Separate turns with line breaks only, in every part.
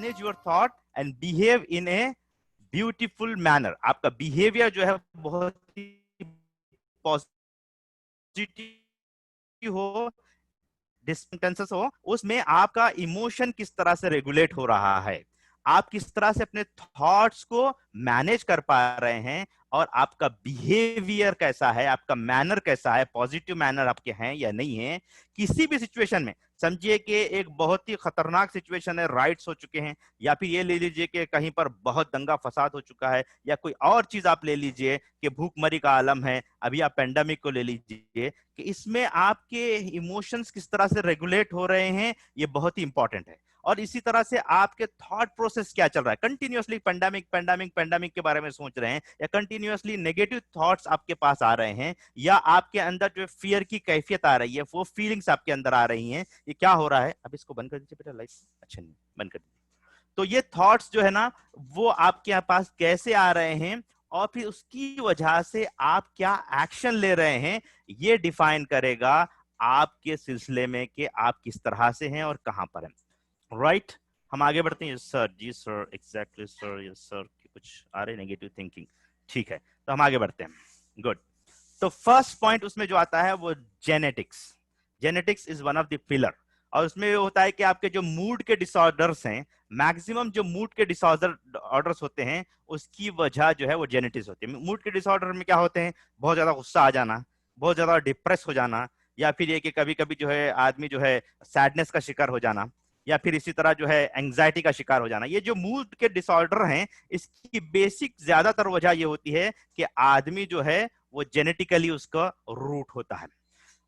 Manage your thought and behave in a beautiful manner. आपका behaviour जो है बहुत ही पॉजिटिव हो, डिस्टेंसेस हो, उसमें आपका इमोशन किस तरह से रेगुलेट हो रहा है, आप किस तरह से अपने थॉट्स को मैनेज कर पा रहे हैं, और आपका बिहेवियर कैसा है, आपका मैनर कैसा है, पॉजिटिव मैनर आपके हैं या नहीं है किसी भी सिचुएशन में। समझिए कि एक बहुत ही खतरनाक सिचुएशन है, राइट्स हो चुके हैं, या फिर ये ले लीजिए कि कहीं पर बहुत दंगा फसाद हो चुका है, या कोई और चीज आप ले लीजिए कि भूखमरी का आलम है, अभी आप पेंडेमिक को ले लीजिए, कि इसमें आपके इमोशंस किस तरह से रेगुलेट हो रहे हैं, ये बहुत ही इंपॉर्टेंट है। और इसी तरह से आपके थॉट प्रोसेस क्या चल रहा है, कंटिन्यूअसली पेंडेमिक पेंडेमिक पेंडेमिक के बारे में सोच रहे हैं, या कंटिन्यूअसली नेगेटिव थॉट्स आपके पास आ रहे हैं, या आपके अंदर जो फियर की कैफियत आ रही है, वो फीलिंग्स आपके अंदर आ रही हैं, ये क्या हो रहा है। अब इसको बंद कर दीजिए बेटा, लाइट अच्छा नहीं बंद कर दीजिए। तो ये थॉट्स जो है ना, वो आपके पास कैसे आ रहे हैं, और फिर उसकी वजह से आप क्या एक्शन ले रहे हैं, ये डिफाइन करेगा आपके सिलसिले में कि आप किस तरह से हैं और कहां पर हैं। राइट, हम आगे बढ़ते हैं। Sir ji sir, exactly sir, yes sir, कुछ आ रहे नेगेटिव थिंकिंग, ठीक है, तो हम आगे बढ़ते हैं। गुड। तो फर्स्ट पॉइंट उसमें जो आता है वो genetics. Genetics is one of the pillar, और उसमें ये होता है कि आपके जो मूड के डिसऑर्डर्स हैं, मैक्सिमम जो मूड के डिसऑर्डर ऑर्डर्स होते हैं, उसकी वजह जो है वो जेनेटिक्स होती है। मूड के डिसऑर्डर में क्या होते हैं, बहुत ज्यादा गुस्सा आ जाना, बहुत ज्यादा डिप्रेस हो जाना, या फिर ये कि कभी कभी जो है आदमी जो है सैडनेस का शिकार हो जाना, या फिर इसी तरह जो है एंजाइटी का शिकार हो जाना। ये जो मूड के डिसऑर्डर हैं, इसकी बेसिक ज्यादातर वजह ये होती है कि आदमी जो है वो जेनेटिकली उसका रूट होता है।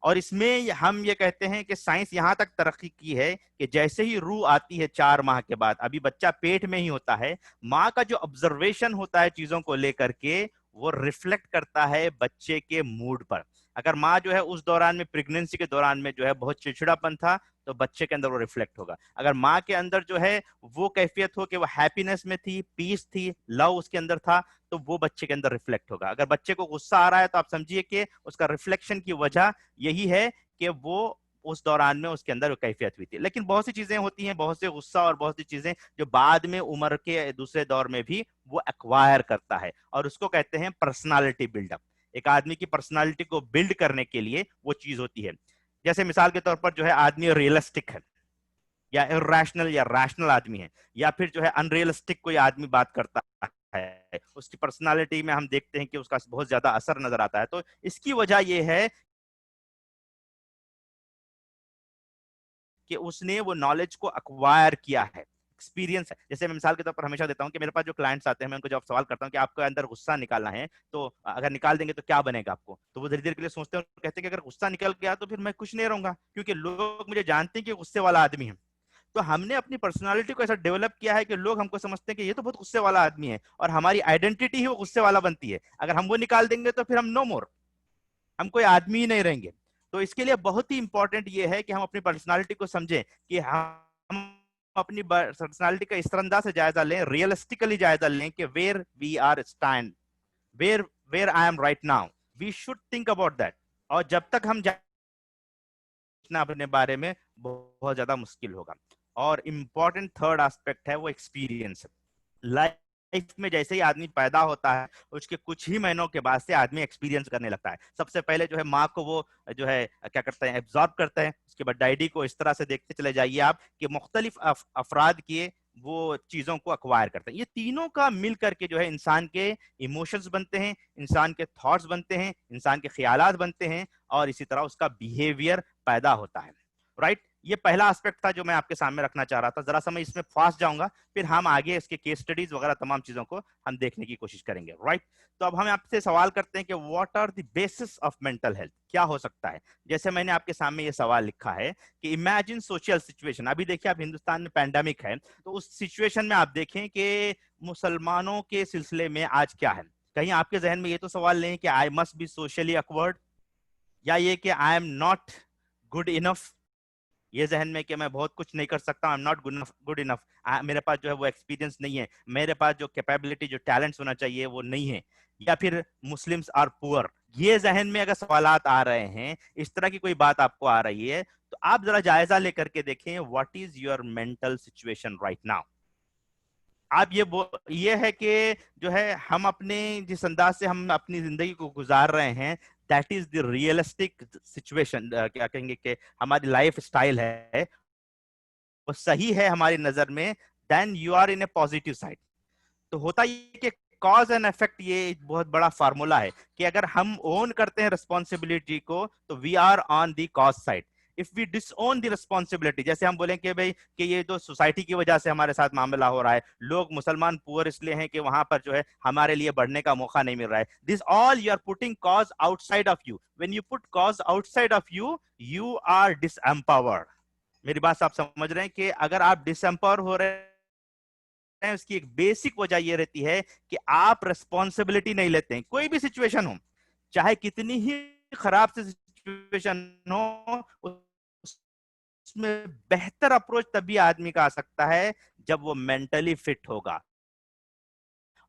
और इसमें हम ये कहते हैं कि साइंस यहां तक तरक्की की है कि जैसे ही रूह आती है 4 माह के बाद, अभी बच्चा पेट में ही होता है, माँ का जो ऑब्जर्वेशन होता है चीजों को लेकर के, वो रिफ्लेक्ट करता है बच्चे के मूड पर। अगर माँ जो है उस दौरान में, प्रेगनेंसी के दौरान में जो है बहुत चिड़चिड़ापन था, तो बच्चे के अंदर वो रिफ्लेक्ट होगा। अगर माँ के अंदर जो है वो कैफियत हो कि वो हैप्पीनेस में थी, पीस थी, लव उसके अंदर था, तो वो बच्चे के अंदर रिफ्लेक्ट होगा। अगर बच्चे को गुस्सा आ रहा है, तो आप समझिए कि उसका रिफ्लेक्शन की वजह यही है कि वो उस दौरान में उसके अंदर कैफियत हुई थी। लेकिन बहुत सी चीजें होती हैं, बहुत से गुस्सा और बहुत सी चीजें जो बाद में उम्र के दूसरे दौर में भी वो एक्वायर करता है, और उसको कहते हैं पर्सनालिटी बिल्डअप। एक आदमी की पर्सनालिटी को बिल्ड करने के लिए वो चीज होती है। जैसे मिसाल के तौर पर जो है आदमी रियलिस्टिक है, या इरेशनल या रैशनल आदमी है, या फिर जो है अनरियलिस्टिक कोई आदमी बात करता है, उसकी पर्सनालिटी में हम देखते हैं कि उसका बहुत ज्यादा असर नजर आता है। तो इसकी वजह यह है कि उसने वो नॉलेज को अक्वायर किया है, एक्सपीरियंस है। जैसे मैं मिसाल के तौर पर हमेशा देता हूं कि मेरे पास जो क्लाइंट्स आते हैं, मैं उनको जब सवाल करता हूं कि आपके अंदर गुस्सा निकालना है, तो अगर निकाल देंगे तो क्या बनेगा आपको, तो वो धीरे धीरे के लिए सोचते हैं और कहते हैं कि अगर गुस्सा निकल गया तो फिर मैं कुछ नहीं रहूंगा, क्योंकि लोग मुझे जानते हैं कि गुस्से वाला आदमी है। तो हमने अपनी पर्सनालिटी को ऐसा डेवलप किया है कि लोग हमको समझते हैं कि ये तो बहुत गुस्से वाला आदमी है, और हमारी आइडेंटिटी ही वो गुस्से वाला बनती है। अगर हम वो निकाल देंगे तो फिर हम नो मोर, हम कोई आदमी ही नहीं रहेंगे। तो इसके लिए बहुत ही इंपॉर्टेंट ये है कि हम अपनी पर्सनालिटी को समझें, कि हम अपनी पर्सनालिटी का इस तरह से जायजा लें, रियलिस्टिकली जायजा लें कि where we are stand, where where I am right now, we should think about that. और जब तक हम अपने बारे में, बहुत ज्यादा मुश्किल होगा। और इंपॉर्टेंट थर्ड एस्पेक्ट है वो एक्सपीरियंस। लाइफ में जैसे ही आदमी पैदा होता है, उसके कुछ ही महीनों के बाद से आदमी एक्सपीरियंस करने लगता है। सबसे पहले जो है माँ को वो जो है क्या करते हैं, एब्जॉर्ब करते हैं। उसके बाद डैडी को इस तरह से देखते चले जाइए आप कि मुख्तलिफ अफराद के वो चीजों को अक्वायर करते हैं। ये तीनों का मिल करके जो है इंसान के इमोशंस बनते हैं, इंसान के थॉट्स बनते हैं, इंसान के ख्यालात बनते हैं, और इसी तरह उसका बिहेवियर पैदा होता है। राइट, ये पहला एस्पेक्ट था जो मैं आपके सामने रखना चाह रहा था। जरा सा मैं इसमें फास्ट जाऊंगा, फिर हम आगे इसके केस स्टडीज वगैरह तमाम चीजों को हम देखने की कोशिश करेंगे। राइट, तो अब हम आपसे सवाल करते हैं कि what are the basis of mental health, क्या हो सकता है। जैसे मैंने आपके सामने ये सवाल लिखा है कि इमेजिन सोशल सिचुएशन। अभी देखिए, आप हिंदुस्तान में पैंडेमिक है, तो उस सिचुएशन में आप देखें कि मुसलमानों के सिलसिले में आज क्या है। कहीं आपके जहन में ये तो सवाल नहीं कि I must be socially awkward, या ये कि I am not good enough, ये जहन में कि मैं बहुत कुछ नहीं कर सकता, आई एम नॉट गुड इनफ, मेरे पास जो है वो एक्सपीरियंस नहीं है, मेरे पास जो कैपेबिलिटी, जो टैलेंट्स होना चाहिए वो नहीं है, या फिर मुस्लिम्स आर पुअर। ये जहन में अगर सवालात आ रहे हैं, इस तरह की कोई बात आपको आ रही है, तो आप जरा जायजा लेकर के देखें what is your mental situation right now. आप ये है कि जो है हम अपने जिस अंदाज से हम अपनी जिंदगी को गुजार रहे हैं, that is the realistic situation, क्या कहेंगे कि हमारी लाइफ स्टाइल है वो सही है हमारी नजर में, then you are in a positive side. तो होता ये कि कॉज एंड इफेक्ट ये एक बहुत बड़ा फार्मूला है कि अगर हम ओन करते हैं रिस्पॉन्सिबिलिटी को तो we are on the cause side. If we disown the responsibility, जैसे हम बोलें कि भाई कि ये तो सोसाइटी की वजह से हमारे साथ मामला हो रहा है, लोग मुसलमान पुअर इसलिए हैं कि वहां पर जो है हमारे लिए बढ़ने का मौका नहीं मिल रहा है, this all you are putting cause outside of you. When you put cause outside of you, you are disempowered. मेरी बात आप समझ रहे हैं कि अगर आप डिसएम्पावर हो रहे हैं, उसकी एक बेसिक वजह यह रहती है कि आप रिस्पॉन्सिबिलिटी नहीं लेते हैं। कोई भी सिचुएशन हो, चाहे कितनी ही खराब से सिचुएशन हो, उसमें बेहतर अप्रोच तभी आदमी का आ सकता है जब वो मेंटली फिट होगा।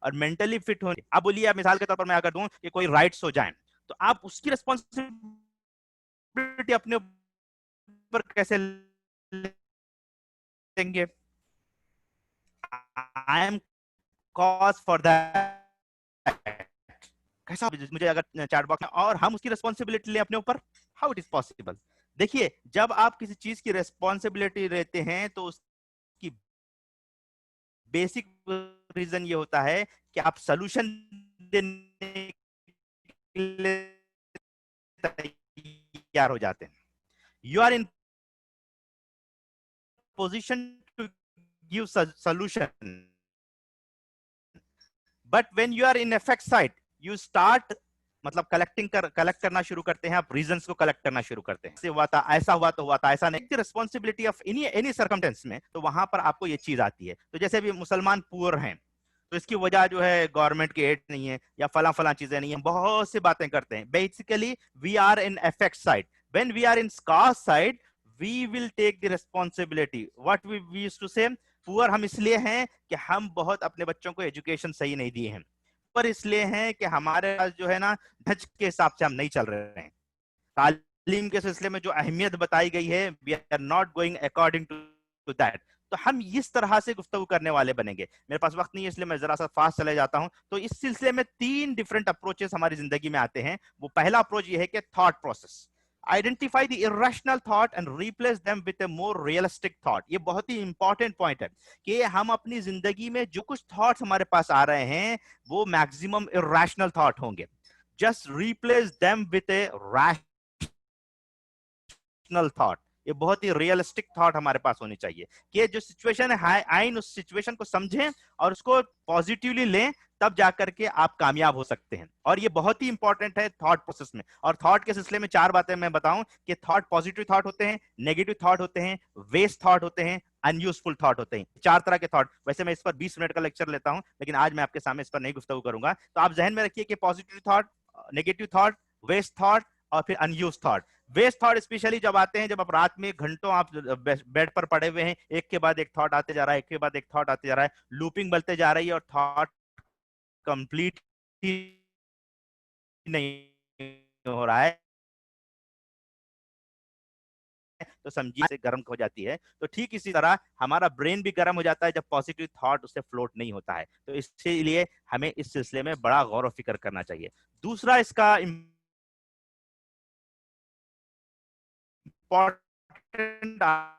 और मेंटली फिट होने, अब बोलिए आप मिसाल के तौर पर मैं अगर दूं कि कोई राइट्स हो जाए, तो आप उसकी रिस्पॉन्सिबिलिटी अपने ऊपर कैसे लेंगे? I am cause for that. कैसा मुझे अगर चैट बॉक्स में और हम उसकी रिस्पॉन्सिबिलिटी ले अपने ऊपर, हाउ इट इज पॉसिबल? देखिए, जब आप किसी चीज की रिस्पॉन्सिबिलिटी लेते हैं तो उसकी बेसिक रीजन ये होता है कि आप सोल्यूशन देने के लिए तैयार हो जाते हैं। You are in position to give solution, but when you are in effect side, you start मतलब कलेक्ट करना शुरू करते हैं, आप रीजंस को कलेक्ट करना शुरू करते हैं। ऐसे हुआ था, ऐसा हुआ तो हुआ था, ऐसा नहीं। रिस्पॉन्सिबिलिटी ऑफ एनी सर्कमस्टेंस में तो वहां पर आपको ये चीज आती है। तो जैसे भी मुसलमान पुअर हैं तो इसकी वजह जो है गवर्नमेंट की एड नहीं है या फला फला चीजें नहीं है, बहुत सी बातें करते हैं। Basically we are in effect side. When we are in cause side, we will take the responsibility. What we used to say, poor हम इसलिए हैं कि हम बहुत अपने बच्चों को एजुकेशन सही नहीं दिए हैं, पर इसलिए हैं कि हमारे पास जो है ना ढच के हिसाब से हम नहीं चल रहे हैं। तालीम के सिलसिले में जो अहमियत बताई गई है, we are not going according to that. तो हम इस तरह से गुफ्तगू करने वाले बनेंगे। मेरे पास वक्त नहीं है इसलिए मैं जरा सा फास्ट चले जाता हूं। तो इस सिलसिले में 3 डिफरेंट अप्रोचेस हमारी जिंदगी में आते हैं। वो पहला अप्रोच ये है कि thought process. Identify the irrational thought and replace them with A more realistic thought. ये बहुत ही इंपॉर्टेंट पॉइंट है कि हम अपनी जिंदगी में जो कुछ थॉट्स हमारे पास आ रहे हैं वो मैक्सिमम इरेशनल थॉट होंगे। Just replace them with a rational thought. ये बहुत ही रियलिस्टिक थॉट हमारे पास होनी चाहिए कि जो सिचुएशन है आइन उस सिचुएशन को समझें और उसको पॉजिटिवली लें, तब जाकर के आप कामयाब हो सकते हैं। और ये बहुत ही इंपॉर्टेंट है थॉट प्रोसेस में। और थॉट के सिलसिले में 4 बातें मैं बताऊं कि थॉट पॉजिटिव थॉट होते हैं, नेगेटिव थॉट होते हैं, वेस्ट थॉट होते हैं, अनयूजफुल थॉट होते हैं। 4 तरह के थॉट। वैसे मैं इस पर 20 मिनट का लेक्चर लेता हूं, लेकिन आज मैं आपके सामने इस पर नहीं गुफ्तगू करूंगा। तो आप जहन में रखिए कि positive thought, negative thought, waste thought और फिर unused thought. Waste thought specially जब आते हैं जब आप रात में घंटों आप बेड पर पड़े हुए हैं, एक के बाद एक थॉट आते जा रहा है, एक के बाद एक थॉट आते जा रहा है, लूपिंग बढ़ते जा रही है और थॉट कंप्लीट ही नहीं हो रहा है, तो समझिए से गर्म हो जाती है। तो ठीक इसी तरह हमारा ब्रेन भी गर्म हो जाता है जब पॉजिटिव थॉट उससे फ्लोट नहीं होता है। तो इसलिए हमें इस सिलसिले में बड़ा गौर व फिक्र करना चाहिए। दूसरा इसका इंपॉर्टेंट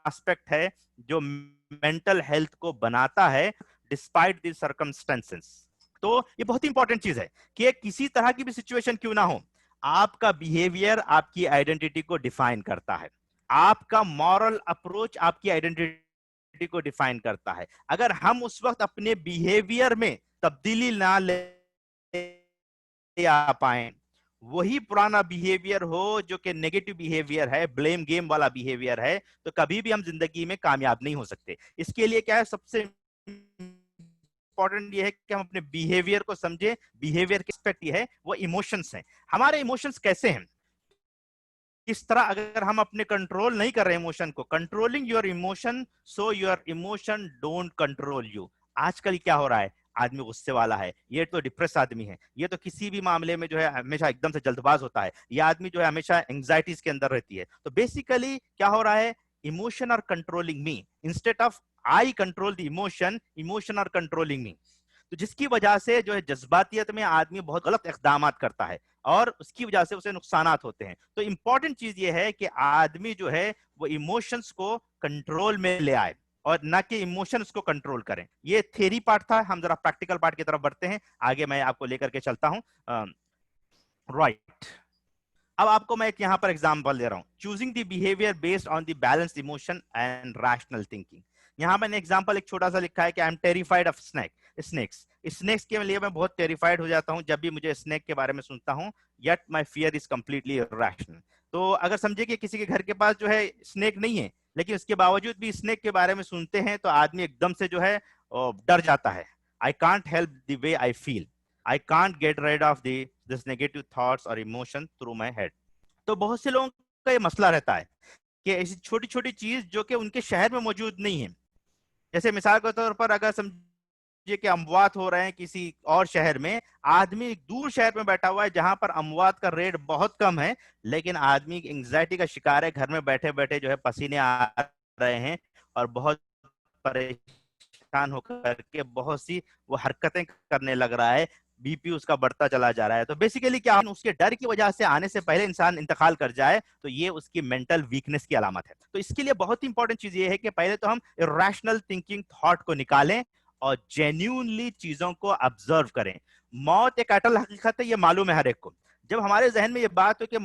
एस्पेक्ट है जो मेंटल हेल्थ को बनाता है डिस्पाइट द सर्कमस्टेंसेस। तो ये बहुत ही इंपॉर्टेंट चीज है कि किसी तरह की भी सिचुएशन क्यों ना हो, आपका बिहेवियर आपकी आइडेंटिटी को डिफाइन करता है। आपका मॉरल अप्रोच आपकी आइडेंटिटी को डिफाइन करता है। अगर हम उस वक्त अपने बिहेवियर में तब्दीली ना ले आ पाए, वही पुराना बिहेवियर हो जो कि नेगेटिव बिहेवियर है, ब्लेम गेम वाला बिहेवियर है, तो कभी भी हम जिंदगी में कामयाब नहीं हो सकते। इसके लिए क्या है, सबसे इंपॉर्टेंट ये है कि हम अपने बिहेवियर को समझे। बिहेवियर के एस्पेक्ट ये है, वो इमोशंस हैं। हमारे इमोशंस कैसे हैं, इस तरह अगर हम अपने कंट्रोल नहीं कर रहे इमोशन को, controlling your emotion so your emotion don't control you. आजकल क्या हो रहा है, आदमी गुस्से वाला है, ये तो डिप्रेस आदमी है, ये तो किसी भी मामले में जो है हमेशा एकदम से जल्दबाज होता है, ये आदमी जो है हमेशा एंग्जाइटीज के अंदर रहती है। तो बेसिकली क्या हो रहा है, emotion are controlling me instead of I control the emotion, emotion are controlling me. तो जिसकी वजह से जो है जज्बातियत में आदमी बहुत गलत इकदाम करता है और उसकी वजह से उसे नुकसानात होते हैं। तो इंपॉर्टेंट चीज ये है कि आदमी जो है वो इमोशंस को कंट्रोल में ले आए और ना कि इमोशन उसको कंट्रोल करें। ये थ्योरी पार्ट था, हम जरा प्रैक्टिकल पार्ट की तरफ बढ़ते हैं। आगे मैं आपको लेकर के चलता हूं। राइट, अब आपको मैं एक यहां पर एग्जांपल दे रहा हूं, choosing the behaviour based on the balanced emotion and rational thinking. यहां मैंने एग्जांपल एक छोटा सा लिखा है कि I am terrified of snakes. Snakes के लिए मैं बहुत टेरिफाइड हो जाता हूं जब भी मुझे स्नेक के बारे में सुनता हूं, yet my fear is completely rational. तो अगर समझे कि किसी के घर के पास जो है स्नेक नहीं है, लेकिन उसके बावजूद भी स्नेक के बारे में सुनते हैं, तो आदमी एकदम से जो है डर जाता है। I can't help the way I feel, I can't get rid of this negative thoughts और इमोशन थ्रू माय हेड। तो बहुत से लोगों का ये मसला रहता है कि ऐसी छोटी छोटी चीज जो कि उनके शहर में मौजूद नहीं है, जैसे मिसाल के तौर पर अगर समझिए कि अमवात हो रहे हैं किसी और शहर में, आदमी एक दूर शहर में बैठा हुआ है जहां पर अमवात का रेट बहुत कम है, लेकिन आदमी एंग्जाइटी का शिकार है, घर में बैठे बैठे जो है पसीने आ रहे हैं और बहुत परेशान होकर के बहुत सी वो हरकतें करने लग रहा है, बीपी उसका बढ़ता चला जा रहा है। तो बेसिकली क्या, उसके डर की वजह से आने से पहले इंसान इंतकाल कर जाए, तो ये उसकी मेंटल वीकनेस की अलामत है। तो इसके लिए बहुत ही इंपॉर्टेंट चीज ये है कि पहले तो हम इरेशनल थिंकिंग थॉट को निकालें और जेन्यूनली चीजों को ऑब्जर्व करें। मौत एक अटल हकीकत है, ये मालूम है हर एक को। जब हमारे जहन में ये बात हो कि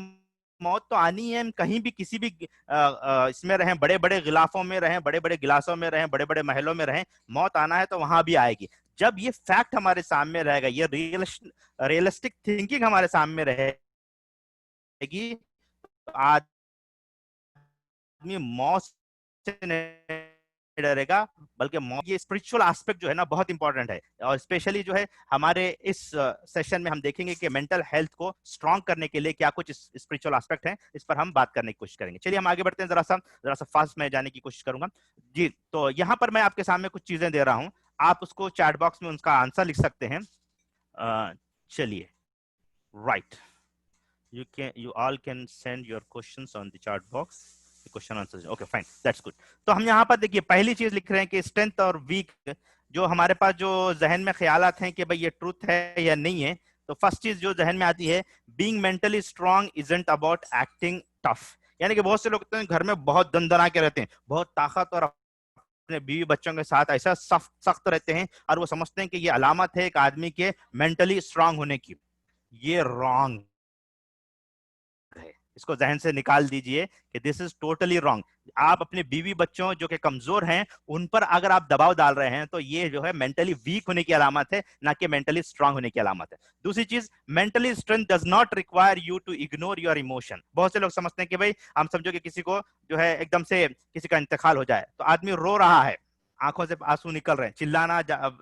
मौत तो आनी है, हम कहीं भी किसी भी इसमें रहें, बड़े बड़े गिलाफों में रहें, बड़े बड़े गिलासों में रहें, बड़े बड़े महलों में रहें, मौत आना है तो वहां भी आएगी। जब ये फैक्ट हमारे सामने रहेगा, ये रियलिस्टिक थिंकिंग हमारे सामने रहेगी, तो आदमी मौत से नहीं डरेगा, बल्कि ये स्पिरिचुअल एस्पेक्ट जो है ना बहुत इंपॉर्टेंट है। और स्पेशली जो है हमारे इस सेशन में हम देखेंगे कि मेंटल हेल्थ को स्ट्रांग करने के लिए क्या कुछ स्पिरिचुअल एस्पेक्ट हैं, इस पर हम बात करने की कोशिश करेंगे। चलिए हम आगे बढ़ते हैं, जरा सा फास्ट में जाने की कोशिश करूंगा जी। तो यहां पर मैं आपके सामने कुछ चीजें दे रहा हूं, आप उसको चैट बॉक्स में उनका आंसर लिख सकते हैं। चलिए, right, you all can send your questions on the chat box, the question answers, okay fine, that's good। तो हम यहाँ पर देखिए पहली चीज लिख रहे हैं कि स्ट्रेंथ और वीक, जो हमारे पास जो जहन में ख्यालात हैं कि भाई ये ट्रूथ है या नहीं है, तो फर्स्ट चीज जो जहन में आती है, being mentally strong isn't about acting tough. यानी कि बहुत से लोग घर में बहुत दंदना के रहते हैं, बहुत ताकत और अपने बीवी बच्चों के साथ ऐसा सख्त रहते हैं और वो समझते हैं कि ये अलामत है एक आदमी के मेंटली स्ट्रांग होने की। ये रॉन्ग है, इसको जहन से निकाल दीजिए कि दिस इज टोटली रॉन्ग। आप अपने बीवी बच्चों जो कि कमजोर हैं उन पर अगर आप दबाव डाल रहे हैं, तो ये जो है मेंटली वीक होने की अलामत है, ना कि मेंटली स्ट्रांग होने की अलामत है। दूसरी चीज, mentally strength does not require you to ignore your emotion. बहुत से लोग समझते हैं कि भाई हम समझो कि किसी को जो है एकदम से किसी का इंतकाल हो जाए, तो आदमी रो रहा है, आंखों से आंसू निकल रहे हैं, चिल्लाना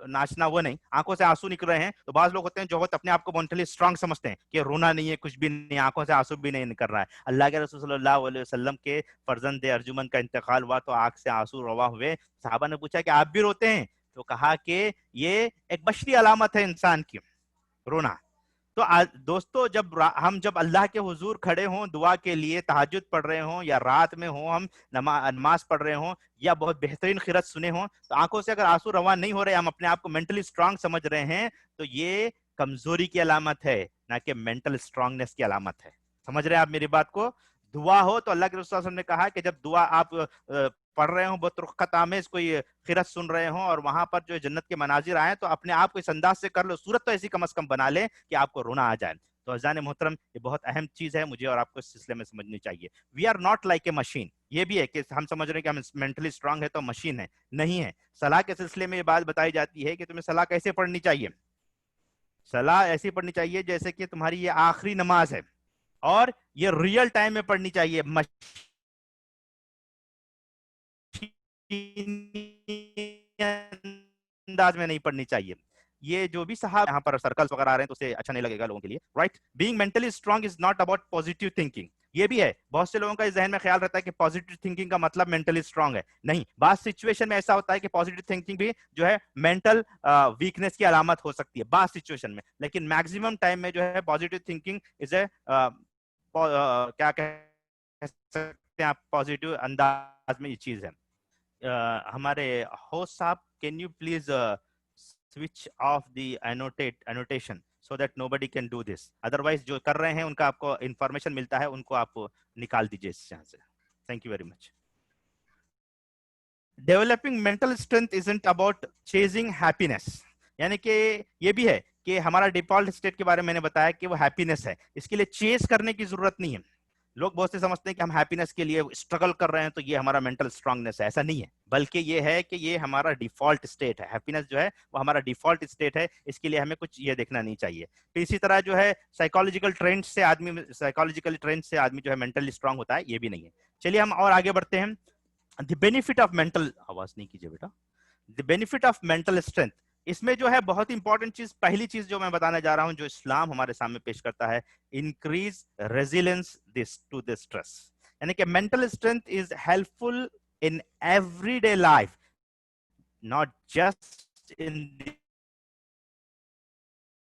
नाचना वो नहीं, आंखों से आंसू निकल रहे हैं, तो बाज लोग होते हैं जो अपने आप को मेंटली स्ट्रांग समझते हैं कि रोना नहीं है, कुछ भी नहीं, आंखों से आंसू भी नहीं निकल रहा है। अल्लाह के रसूल सल्लल्लाहु अलैहि वसल्लम के फर्जंद अर्जुमन का इंतकाल हुआ तो आंख से आंसू रवा हुए। साहबा ने पूछा कि आप भी रोते हैं? तो कहा कि ये एक बशरी अलामत है इंसान की, रोना। तो दोस्तों, जब अल्लाह के हुजूर खड़े हों दुआ के लिए, तहज्जुद पढ़ रहे हों या रात में हो हम नमाज पढ़ रहे हों या बहुत बेहतरीन खिरत सुने हों, तो आंखों से अगर आंसू रवा नहीं हो रहे, हम अपने आप को मेंटली स्ट्रांग समझ रहे हैं, तो ये कमजोरी की अलामत है, ना कि मेंटल स्ट्रांगनेस की अलामत है। समझ रहे हैं आप मेरी बात को? दुआ हो तो अल्लाह के रसूल सल्लल्लाहु अलैहि वसल्लम ने कहा कि जब दुआ आप पढ़ रहे हो, बहुत रुख्खत आमेज कोई खिरत सुन रहे हो और वहां पर जो जन्नत के मनाजिर आए, तो अपने आप को इस अंदाज से कर लो, सूरत तो ऐसी कम अज कम बना ले कि आपको रोना आ जाए। तो अज़ान मोहतरम, ये बहुत अहम चीज है, मुझे और आपको इस सिलसिले में समझनी चाहिए। We are not like a machine. ये भी है कि हम समझ रहे हैं कि हम मेंटली स्ट्रांग है तो मशीन है, नहीं है। सलाह के सिलसिले में ये बात बताई जाती है कि तुम्हें सलाह कैसे पढ़नी चाहिए। सलाह ऐसी पढ़नी चाहिए जैसे कि तुम्हारी ये आखिरी नमाज है और ये रियल टाइम में पढ़नी चाहिए, अंदाज में नहीं पढ़नी चाहिए। ये जो भी साहब यहाँ पर सर्कल्स वगैरह आ रहे हैं तो उसे अच्छा नहीं लगेगा लोगों के लिए, right. Being mentally strong is not about positive thinking. ये भी है, बहुत से लोगों का इस जहन में ख्याल रहता है कि पॉजिटिव थिंकिंग का मतलब मेंटली स्ट्रांग है। नहीं, बात सिचुएशन में ऐसा होता है कि पॉजिटिव थिंकिंग भी जो है मेंटल वीकनेस की अलामत हो सकती है बात सिचुएशन में, लेकिन मैक्सिमम टाइम में जो है पॉजिटिव थिंकिंग इज ए क्या कह सकते हैं आप, पॉजिटिव अंदाज में ये चीज है। हमारे होस्ट साहब, can you please switch off the annotation so that nobody can do this, otherwise जो कर रहे हैं उनका आपको इंफॉर्मेशन मिलता है, उनको आप निकाल दीजिए इस यहाँ से। Thank you very much. Developing mental strength isn't about chasing happiness, यानी कि ये भी है कि हमारा डिफॉल्ट स्टेट के बारे में मैंने बताया कि वो हैप्पीनेस है, इसके लिए चेज करने की जरूरत नहीं है। लोग बहुत से समझते हैं कि हम हैप्पीनेस के लिए स्ट्रगल कर रहे हैं तो ये हमारा मेंटल स्ट्रांगनेस है, ऐसा नहीं है, बल्कि ये है कि ये हमारा डिफॉल्ट स्टेट है। हैप्पीनेस जो है वो हमारा डिफॉल्ट स्टेट है, इसके लिए हमें कुछ ये देखना नहीं चाहिए। फिर इसी तरह जो है साइकोलॉजिकल ट्रेंड से आदमी जो है मेंटली स्ट्रांग होता है, ये भी नहीं है। चलिए हम और आगे बढ़ते हैं। द बेनिफिट ऑफ मेंटल, आवाज नहीं कीजिए बेटा, the benefit of mental strength, इसमें जो है बहुत इंपॉर्टेंट चीज, पहली चीज जो मैं बताने जा रहा हूं, जो इस्लाम हमारे सामने पेश करता है, increase resilience this to the stress, यानी कि mental strength is helpful in everyday life, not just in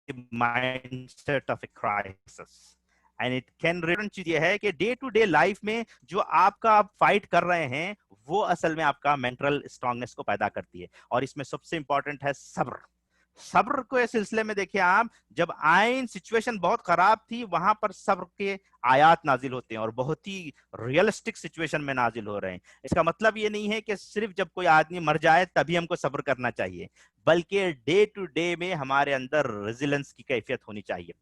the mindset of a crisis. And it can return, चीज ये है कि डे टू डे लाइफ में जो आपका आप फाइट कर रहे हैं वो असल में आपका मेंटल स्ट्रांगनेस को पैदा करती है। और इसमें सबसे इंपॉर्टेंट है सब्र। सब्र के सिलसिले में देखिए आप, जब आइन सिचुएशन बहुत खराब थी वहां पर सब्र के आयात नाजिल होते हैं और बहुत ही रियलिस्टिक सिचुएशन में नाजिल हो रहे हैं। इसका मतलब ये नहीं है कि सिर्फ जब कोई आदमी मर जाए तभी हमको सब्र करना चाहिए, बल्कि डे टू डे में हमारे अंदर रेजिलेंस की कैफियत होनी चाहिए,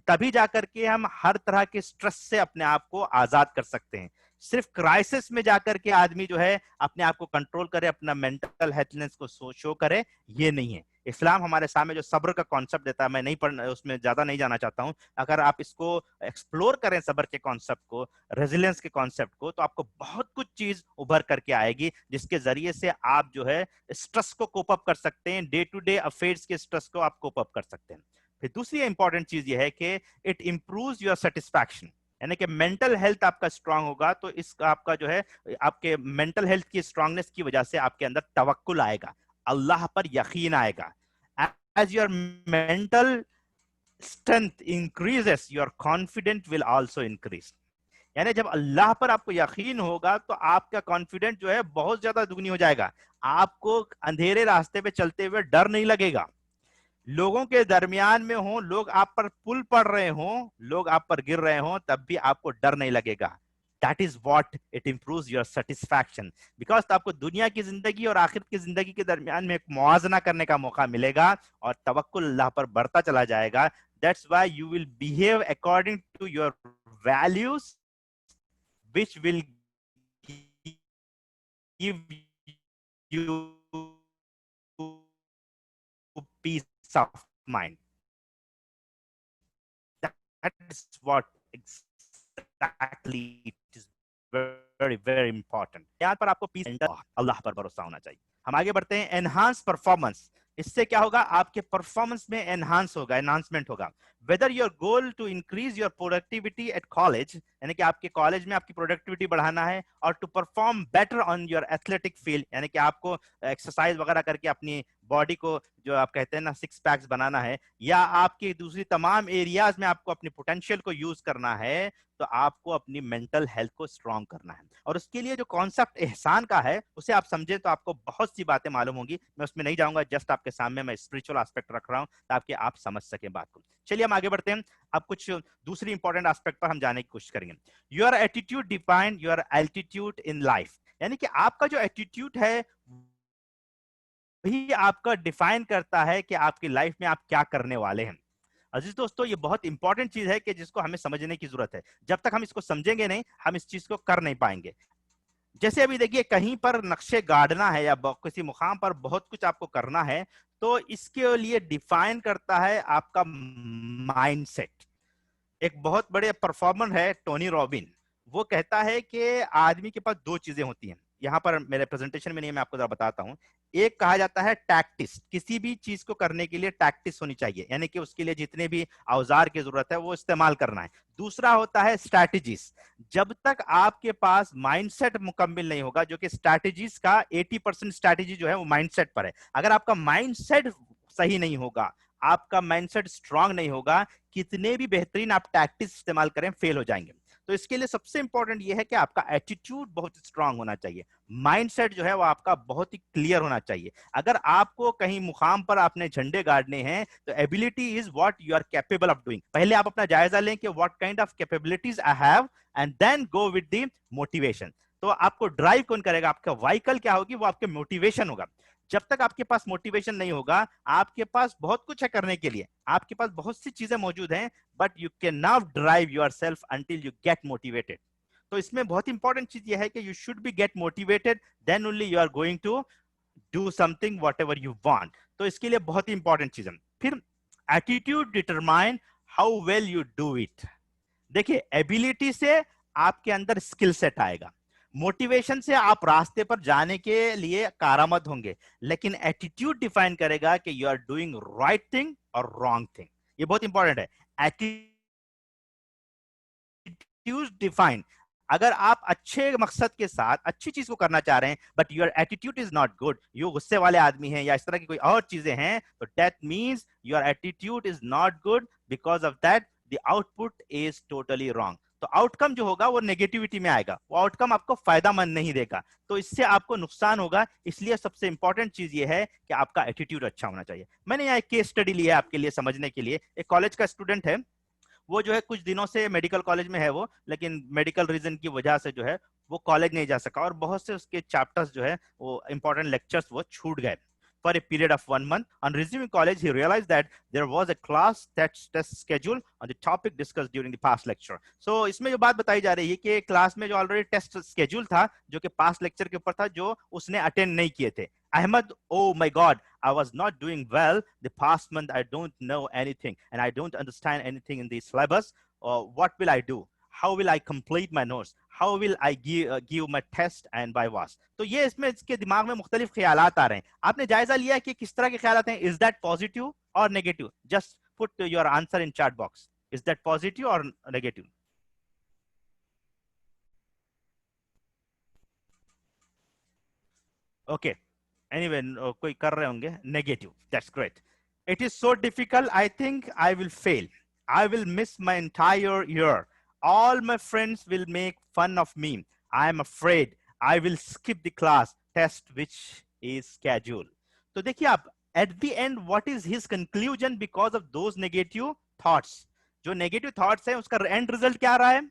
तभी जाकर के हम हर तरह के स्ट्रेस से अपने आप को आजाद कर सकते हैं। सिर्फ क्राइसिस में जाकर के आदमी जो है अपने आप को कंट्रोल करे, अपना मेंटल हेल्थनेस को शो करे, ये नहीं है। इस्लाम हमारे सामने जो सब्र का कॉन्सेप्ट देता है, मैं नहीं पढ़ उसमें ज्यादा नहीं जाना चाहता हूं, अगर आप इसको एक्सप्लोर करें सब्र के कॉन्सेप्ट को, रेजिलियंस के कॉन्सेप्ट को, तो आपको बहुत कुछ चीज उभर करके आएगी जिसके जरिए से आप जो है स्ट्रेस को कोप अप कर सकते हैं, डे टू डे अफेयर्स के स्ट्रेस को आप कोप अप कर सकते हैं। फिर दूसरी इंपॉर्टेंट चीज ये है कि इट इंप्रूव्स योर सेटिस्फैक्शन, यानी कि मेंटल हेल्थ आपका स्ट्रांग होगा तो इस आपका जो है आपके मेंटल हेल्थ की स्ट्रांगनेस की वजह से आपके अंदर तवक्कुल आएगा, अल्लाह पर यकीन आएगा। As your mental strength increases, your confident will also increase, यानी जब अल्लाह पर आपको यकीन होगा तो आपका कॉन्फिडेंट जो है बहुत ज्यादा दुगनी हो जाएगा। आपको अंधेरे रास्ते पे चलते हुए डर नहीं लगेगा, लोगों के दरमियान में हो, लोग आप पर पुल पड़ रहे हो, लोग आप पर गिर रहे हो, तब भी आपको डर नहीं लगेगा। That is what it improves your satisfaction, because आपको दुनिया की जिंदगी और आखिरत की जिंदगी के दरमियान में एक मुआवजना करने का मौका मिलेगा और तवक्कुल अल्लाह पर बढ़ता चला जाएगा। That's why you will behave according to your values which will give you peace of mind. That is what exactly it is very very important. यहाँ पर आपको पीस, अल्लाह पर भरोसा होना चाहिए। हम आगे बढ़ते हैं। एनहांस परफॉर्मेंस, इससे क्या होगा, आपके परफॉर्मेंस में एनहांस होगा, एनहांसमेंट होगा। Whether your goal to increase your productivity at college, यानी कि आपके कॉलेज में आपकी प्रोडक्टिविटी बढ़ाना है, और to perform better on your athletic field, यानी कि आपको एक्सरसाइज वगैरह करके अपनी बॉडी को जो आप कहते हैं ना सिक्स पैक्स बनाना है, या आपकी दूसरी तमाम एरियाज में आपको अपनी पोटेंशियल को यूज करना है, तो आपको अपनी मेंटल हेल्थ को स्ट्रांग करना है। और उसके लिए जो कॉन्सेप्ट एहसान का है उसे आप समझे तो आपको बहुत सी बातें मालूम होंगी, मैं उसमें नहीं जाऊंगा, जस्ट आपके सामने मैं स्पिरिचुअल एस्पेक्ट रख रहा हूं ताकि आप समझ सकें बात को। चलिए हम आगे बढ़ते हैं, अब कुछ दूसरी इंपॉर्टेंट एस्पेक्ट पर हम जाने की कोशिश करेंगे। Your attitude define your altitude in life, यानी कि आपका जो एटीट्यूड है वही आपका डिफाइन करता है कि आपकी लाइफ में आप क्या करने वाले हैं। अजीज दोस्तों, ये बहुत इंपॉर्टेंट चीज है कि जिसको हमें समझने की जरूरत है। जब तक हम इसको समझेंगे नहीं, हम इस चीज को कर नहीं पाएंगे। जैसे अभी देखिए, कहीं पर नक्शे गाड़ना है या किसी मुकाम पर बहुत कुछ आपको करना है, तो इसके लिए डिफाइन करता है आपका माइंडसेट। एक बहुत बड़े परफॉर्मर है टोनी रॉबिन, वो कहता है कि आदमी के पास दो चीजें होती हैं, यहां पर मेरे प्रेजेंटेशन में नहीं है, मैं आपको जरा बताता हूं। एक कहा जाता है टैक्टिस, किसी भी चीज को करने के लिए टैक्टिस होनी चाहिए, यानी कि उसके लिए जितने भी औजार की जरूरत है वो इस्तेमाल करना है। दूसरा होता है स्ट्रैटेजीज। जब तक आपके पास माइंडसेट मुकम्मिल नहीं होगा, जो कि स्ट्रैटेजीज का 80% स्ट्रैटेजी जो है वो माइंडसेट पर है, अगर आपका माइंडसेट सही नहीं होगा, आपका माइंडसेट स्ट्रांग नहीं होगा, कितने भी बेहतरीन आप टैक्टिक्स इस्तेमाल करें फेल हो जाएंगे। तो इसके लिए सबसे इंपॉर्टेंट ये है कि आपका एटीट्यूड बहुत स्ट्रांग होना चाहिए, माइंडसेट जो है वो आपका बहुत ही क्लियर होना चाहिए। अगर आपको कहीं मुकाम पर आपने झंडे गाड़ने हैं तो ability is what you are capable of doing. पहले आप अपना जायजा लें कि what kind of capabilities I have and then go with the motivation. तो आपको ड्राइव कौन करेगा, आपका व्हीकल क्या होगी, वो आपके मोटिवेशन होगा। जब तक आपके पास मोटिवेशन नहीं होगा, आपके पास बहुत कुछ है करने के लिए, आपके पास बहुत सी चीजें मौजूद हैं, but you can not drive yourself until you get motivated. तो इसमें बहुत इंपॉर्टेंट चीज यह है कि you should be get motivated, then only you are going to do something whatever you want. तो इसके लिए बहुत ही इंपॉर्टेंट चीज है। फिर attitude determine how well you do it. देखिए, एबिलिटी से आपके अंदर स्किल सेट आएगा, मोटिवेशन से आप रास्ते पर जाने के लिए कारामद होंगे, लेकिन एटीट्यूड डिफाइन करेगा कि you are doing right thing और रॉन्ग थिंग। ये बहुत इंपॉर्टेंट है, एटीट्यूड डिफाइन। अगर आप अच्छे मकसद के साथ अच्छी चीज को करना चाह रहे हैं but your attitude is not good, you गुस्से वाले आदमी हैं या इस तरह की कोई और चीजें हैं, तो that means your attitude is not good, because of that the output is totally wrong. तो आउटकम जो होगा वो नेगेटिविटी में आएगा, वो आउटकम आपको फायदामंद नहीं देगा, तो इससे आपको नुकसान होगा। इसलिए सबसे इंपॉर्टेंट चीज ये है कि आपका एटीट्यूड अच्छा होना चाहिए। मैंने यहाँ एक केस स्टडी ली है आपके लिए समझने के लिए। एक कॉलेज का स्टूडेंट है, वो जो है कुछ दिनों से मेडिकल कॉलेज में है वो, लेकिन मेडिकल रीजन की वजह से जो है वो कॉलेज नहीं जा सका और बहुत से उसके चैप्टर्स जो है वो इंपॉर्टेंट लेक्चर्स वो छूट गए for a period of 1 month. On resuming college, he realized that there was a class test schedule on the topic discussed during the past lecture. So इसमें जो बात बताई जा रही है कि क्लास में जो ऑलरेडी टेस्ट स्केड्यूल था, जो कि पास्ट लेक्चर के ऊपर था, जो उसने अटेंड नहीं किए थे। Ahmed, oh my God, I was not doing well the past month. I don't know anything and I don't understand anything in the syllabus. What will I do? How will I complete my notes? How will I give my test and by was? तो ये इसमें इसके दिमाग में मुख्तलिफ ख्यालात आ रहे हैं। आपने जायजा लिया है कि किस तरह के ख्यालात हैं? Is that positive or negative? Just put your answer in chat box. Is that positive or negative? Okay. Anyway, कोई कर रहे होंगे negative. That's great. It is so difficult. I think I will fail. I will miss my entire year. All my friends will make fun of me. I am afraid I will skip the class test which is scheduled. तो देखिए आप, at the end what is his conclusion because of those negative thoughts? जो negative thoughts है उसका end result क्या आ रहा है?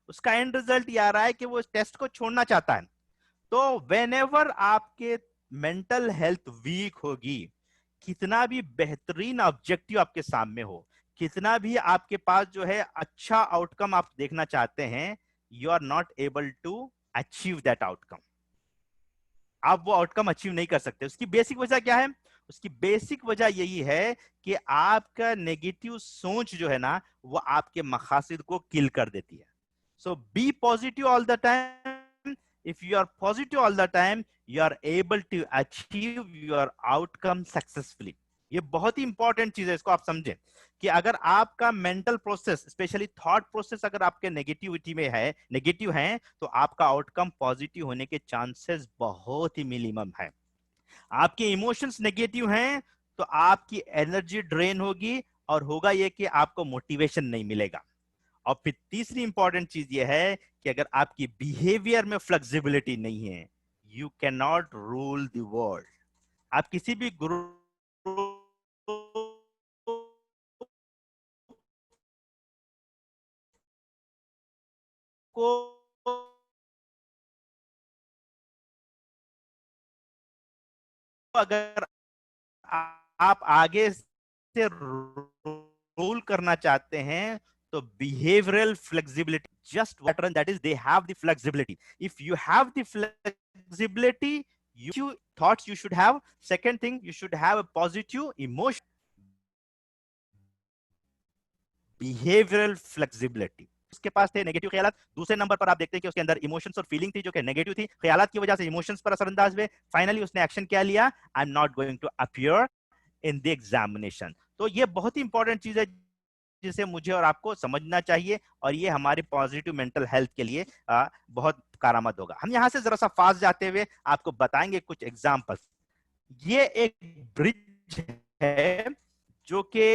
उसका end result ये आ रहा है कि वो इस टेस्ट को छोड़ना चाहता है। तो whenever आपके मेंटल हेल्थ वीक होगी, कितना भी बेहतरीन ऑब्जेक्टिव आपके सामने हो, कितना भी आपके पास जो है अच्छा आउटकम आप देखना चाहते हैं, you are not able to achieve that outcome. आप वो आउटकम अचीव नहीं कर सकते। उसकी बेसिक वजह क्या है? उसकी बेसिक वजह यही है कि आपका नेगेटिव सोच जो है ना, वो आपके मकासद को किल कर देती है। So be positive all the time. If you are positive all the time, you are able to achieve your outcome successfully. ये बहुत ही इंपॉर्टेंट चीज है, इसको आप समझें कि अगर आपका mental process, specially thought process अगर आपके नेगेटिविटी में है, नेगेटिव है, तो आपका आउटकम पॉजिटिव होने के चांसेस बहुत ही मिनिमम है। आपके इमोशंस नेगेटिव हैं तो आपकी एनर्जी ड्रेन होगी और होगा ये कि आपको मोटिवेशन नहीं मिलेगा। और फिर तीसरी इंपॉर्टेंट चीज ये है कि अगर आपकी बिहेवियर में फ्लेक्सिबिलिटी नहीं है, you can not rule the world. आप किसी भी गुरु को अगर आप आगे से रूल करना चाहते हैं तो behavioral flexibility just pattern, that is they have the flexibility. If you have the flexibility, you thoughts you should have. Second thing, you should have a positive emotion, behavioral flexibility. उसके पास थे negative ख्यालात। दूसरे number पर आप देखते हैं कि उसके अंदर इमोशंस और फीलिंग थी जो कि नेगेटिव थी। ख्यालात की वजह से इमोशंस पर असरअंदाज हुए। फाइनली उसने एक्शन क्या लिया? I am not going to appear in the examination. तो ये बहुत ही इंपॉर्टेंट चीज है जिसे मुझे और आपको समझना चाहिए, और ये हमारे पॉजिटिव मेंटल हेल्थ के लिए बहुत कारामद होगा। हम यहां से जरा सा फास्ट जाते हुए आपको बताएंगे कुछ एग्जाम्पल। ये एक ब्रिज है जो कि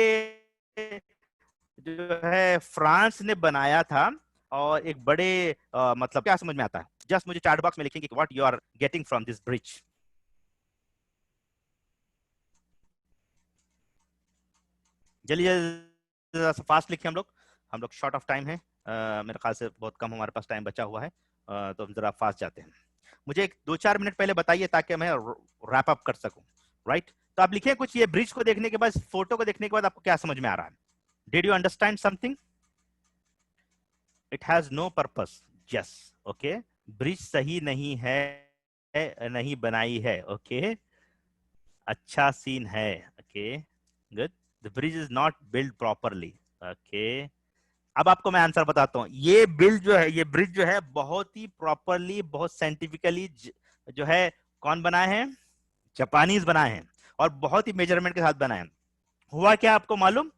जो है फ्रांस ने बनाया था और एक बड़े मतलब क्या समझ में आता है? जस्ट मुझे चैट बॉक्स में लिखेंगे कि what you are getting from this bridge. चलिए फास्ट लिखिए हम लोग शॉर्ट ऑफ टाइम है। मेरे ख्याल से बहुत कम हमारे पास टाइम बचा हुआ है। तो हम जरा फास्ट जाते हैं। मुझे एक 2-4 मिनट पहले बताइए ताकि मैं रैप अप कर सकूं। राइट, तो आप लिखिए कुछ। ये ब्रिज को देखने के बाद, फोटो को देखने के बाद आपको क्या समझ में आ रहा है? Did you understand something? It has no purpose. Yes, okay. Bridge सही नहीं है, नहीं बनाई है। ओके, अच्छा सीन है। Okay, good. The bridge is not build properly. Okay, अब आपको मैं आंसर बताता हूं। ये बिल्ड जो है, ये ब्रिज जो है बहुत ही प्रॉपरली, बहुत साइंटिफिकली जो है कौन बनाए हैं? जापानीज बनाए हैं, और बहुत ही मेजरमेंट के साथ बनाए हैं। हुआ क्या आपको मालूम?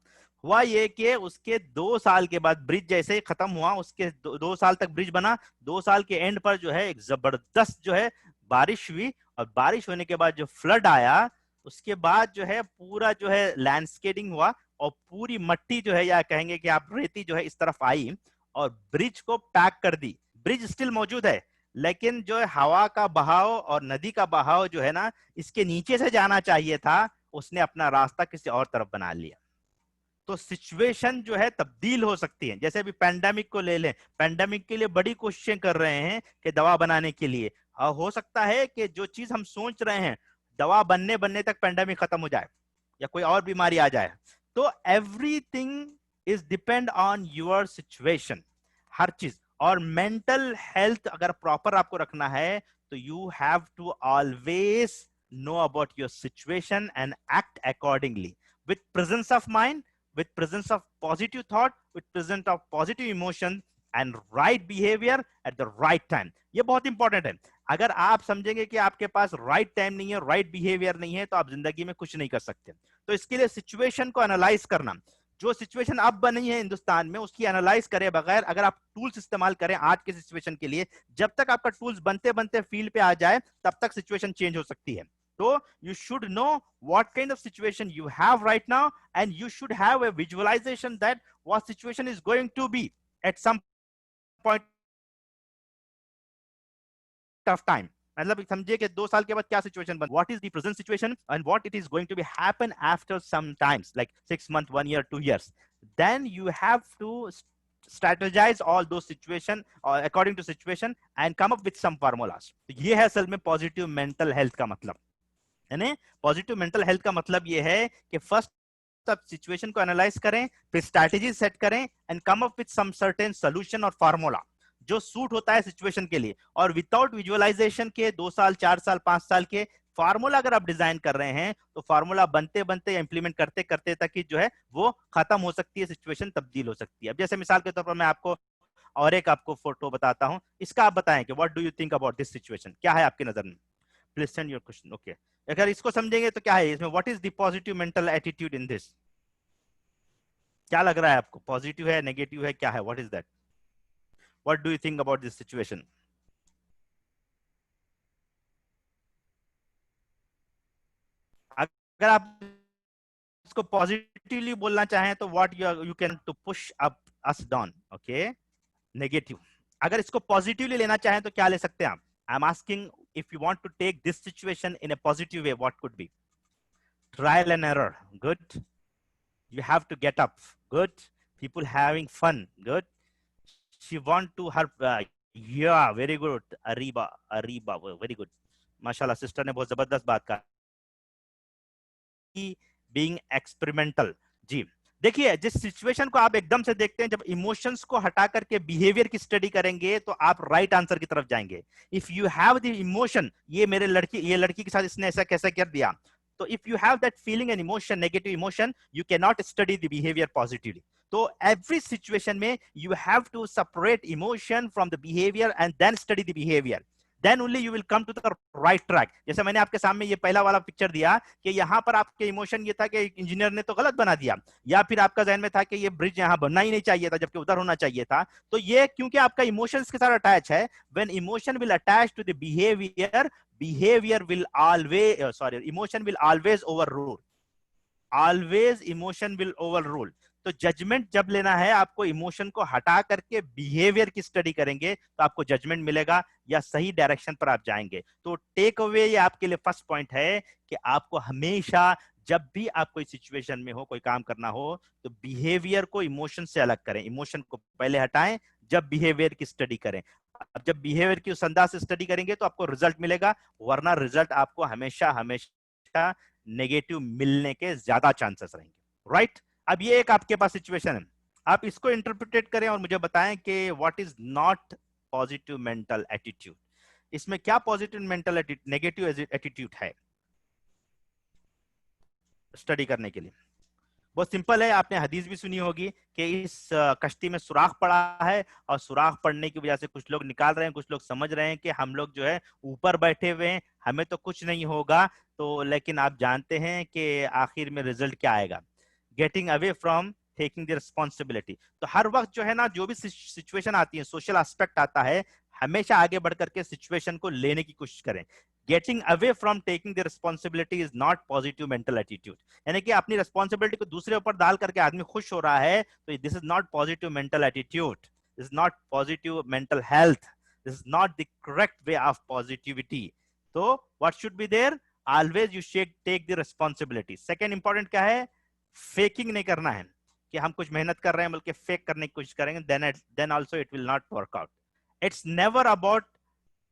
हुआ ये कि उसके 2 साल के बाद ब्रिज जैसे ही खत्म हुआ, उसके 2 साल तक ब्रिज बना। 2 साल के एंड पर जो है एक जबरदस्त जो है बारिश हुई, और बारिश होने के बाद जो फ्लड आया, उसके बाद जो है पूरा जो है लैंडस्केपिंग हुआ, और पूरी मट्टी जो है, या कहेंगे कि आप रेती जो है इस तरफ आई और ब्रिज को पैक कर दी। ब्रिज स्टिल मौजूद है, लेकिन जो है हवा का बहाव और नदी का बहाव जो है ना, इसके नीचे से जाना चाहिए था, उसने अपना रास्ता किसी और तरफ बना लिया। तो सिचुएशन जो है तब्दील हो सकती है। जैसे अभी पैंडेमिक को ले लें, पैंडेमिक के लिए बड़ी कोशिशें कर रहे हैं कि दवा बनाने के लिए। हो सकता है कि जो चीज हम सोच रहे हैं, दवा बनने बनने तक पैंडेमिक खत्म हो जाए या कोई और बीमारी आ जाए। तो everything is depend on your situation, हर चीज। और मेंटल हेल्थ अगर प्रॉपर आपको रखना है, तो you have to always know about your situation and act accordingly, with presence of mind, with presence of positive thought, with presence of positive emotion and right behavior at the right time। ये बहुत important है। अगर आप समझेंगे कि आपके पास right time नहीं है, राइट बिहेवियर नहीं है, तो आप जिंदगी में कुछ नहीं कर सकते। तो इसके लिए सिचुएशन को एनालाइज करना, जो सिचुएशन अब बनी है हिंदुस्तान में, उसकी एनालाइज करे बगैर अगर आप टूल्स इस्तेमाल करें आज के सिचुएशन के लिए, जब तक आपका टूल्स बनते बनते फील्ड पे आ जाए, तब तक सिचुएशन चेंज हो सकती है। So you should know what kind of situation you have right now, and you should have a visualization that what situation is going to be at some point of time। मतलब समझिए कि 2 साल के बाद क्या सिचुएशन बन, what is the present situation and what it is going to be happen after some times, like 6 months, 1 year, 2 years। Then you have to strategize all those situation or according to situation and come up with some formulas। ये है असल में positive mental health का मतलब। यानी positive mental health का मतलब ये है कि फर्स्ट आप सिचुएशन को एनालाइज करें, फिर स्ट्रैटेजी सेट करें and come up with some certain solution और फार्मूला जो सूट होता है सिचुएशन के लिए। और विदाउट विजुअलाइजेशन के 2 साल, 4 साल, 5 साल के फार्मूला अगर आप डिजाइन कर रहे हैं, तो फार्मूला बनते बनते इंप्लीमेंट करते करते तक ही जो है वो खत्म हो सकती है, सिचुएशन तब्दील हो सकती है। अब जैसे मिसाल के तौर पर मैं आपको और एक आपको फोटो बताता हूं, इसका आप बताएं कि what do you think about this situation, क्या है आपकी नजर में? Please send your question. Okay, अगर इसको समझेंगे तो क्या है इसमें, what is the positive mental attitude in this? क्या लग रहा है आपको, पॉजिटिव है, नेगेटिव है, क्या है, what is that? What do you think about this situation? अगर आप इसको पॉजिटिवली बोलना चाहें तो what you can to push up us down. Okay, negative. अगर इसको पॉजिटिवली लेना चाहें तो क्या ले सकते हैं आप? I am asking if you want to take this situation in a positive way, what could be? Trial and error, good. You have to get up, good। People having fun, good। She want to her yeah, very good। Ariba, Ariba, very good। माशाल्लाह, sister ने बहुत जबरदस्त बात कहा, being experimental. जी, देखिए जिस situation को आप एकदम से देखते हैं, जब इमोशंस को हटा करके बिहेवियर की स्टडी करेंगे तो आप राइट आंसर की तरफ जाएंगे। If you have the emotion, ये लड़की के साथ इसने ऐसा कैसे कर दिया, तो if you have that feeling and emotion, negative emotion, you can not study the behaviour positively. तो एवरी सिचुएशन में you have to separate emotion from the behaviour and then study the behaviour, then only you will come to the right track. जैसे मैंने आपके सामने ये पहला वाला picture दिया कि यहाँ पर आपके इमोशन ये था कि इंजीनियर ने तो गलत बना दिया, या फिर आपका जहन में था कि ये ब्रिज यहाँ बनना ही नहीं चाहिए था जबकि उधर होना चाहिए था। तो ये क्योंकि आपका इमोशंस के साथ अटैच है। When emotion will attach to the behaviour, behaviour will always, sorry, emotion will always overrule, always emotion will overrule. तो जजमेंट जब लेना है, आपको इमोशन को हटा करके बिहेवियर की स्टडी करेंगे तो आपको जजमेंट मिलेगा या सही डायरेक्शन पर आप जाएंगे। तो टेक अवे ये आपके लिए फर्स्ट पॉइंट है कि आपको हमेशा जब भी आप कोई सिचुएशन में हो, कोई काम करना हो, तो बिहेवियर को इमोशन से अलग करें, इमोशन को पहले हटाएं, जब बिहेवियर की स्टडी करें। अब जब बिहेवियर की उस अंदाज से स्टडी करेंगे तो आपको रिजल्ट मिलेगा, वरना रिजल्ट आपको हमेशा हमेशा नेगेटिव मिलने के ज्यादा चांसेस रहेंगे। राइट? अब ये एक आपके पास सिचुएशन है, आप इसको इंटरप्रिटेट करें और मुझे बताएं कि what is not positive mental attitude. इसमें क्या पॉजिटिव मेंटल नेगेटिव एटीट्यूड है स्टडी करने के लिए? बहुत सिंपल है, आपने हदीस भी सुनी होगी कि इस कश्ती में सुराख पड़ा है और सुराख पड़ने की वजह से कुछ लोग निकाल रहे हैं, कुछ लोग समझ रहे हैं कि हम लोग जो है ऊपर बैठे हुए हैं, हमें तो कुछ नहीं होगा। तो लेकिन आप जानते हैं कि आखिर में रिजल्ट क्या आएगा? Getting away from taking the responsibility. तो हर वक्त जो है ना, जो भी सिचुएशन आती है, सोशल एस्पेक्ट आता है, हमेशा आगे बढ़ करके सिचुएशन को लेने की कोशिश करें। Getting away from taking the responsibility is not positive mental attitude. यानी कि अपनी रिस्पॉन्सिबिलिटी को दूसरे ऊपर डाल करके आदमी खुश हो रहा है, तो this is not positive mental attitude, this is not positive mental health, this is not the correct way of positivity. तो what should be there? Always you should take the responsibility. Second important क्या है? Faking नहीं करना है कि हम कुछ मेहनत कर रहे हैं बल्कि फेक करने की कोशिश करेंगे, then also it will not work out. It's never about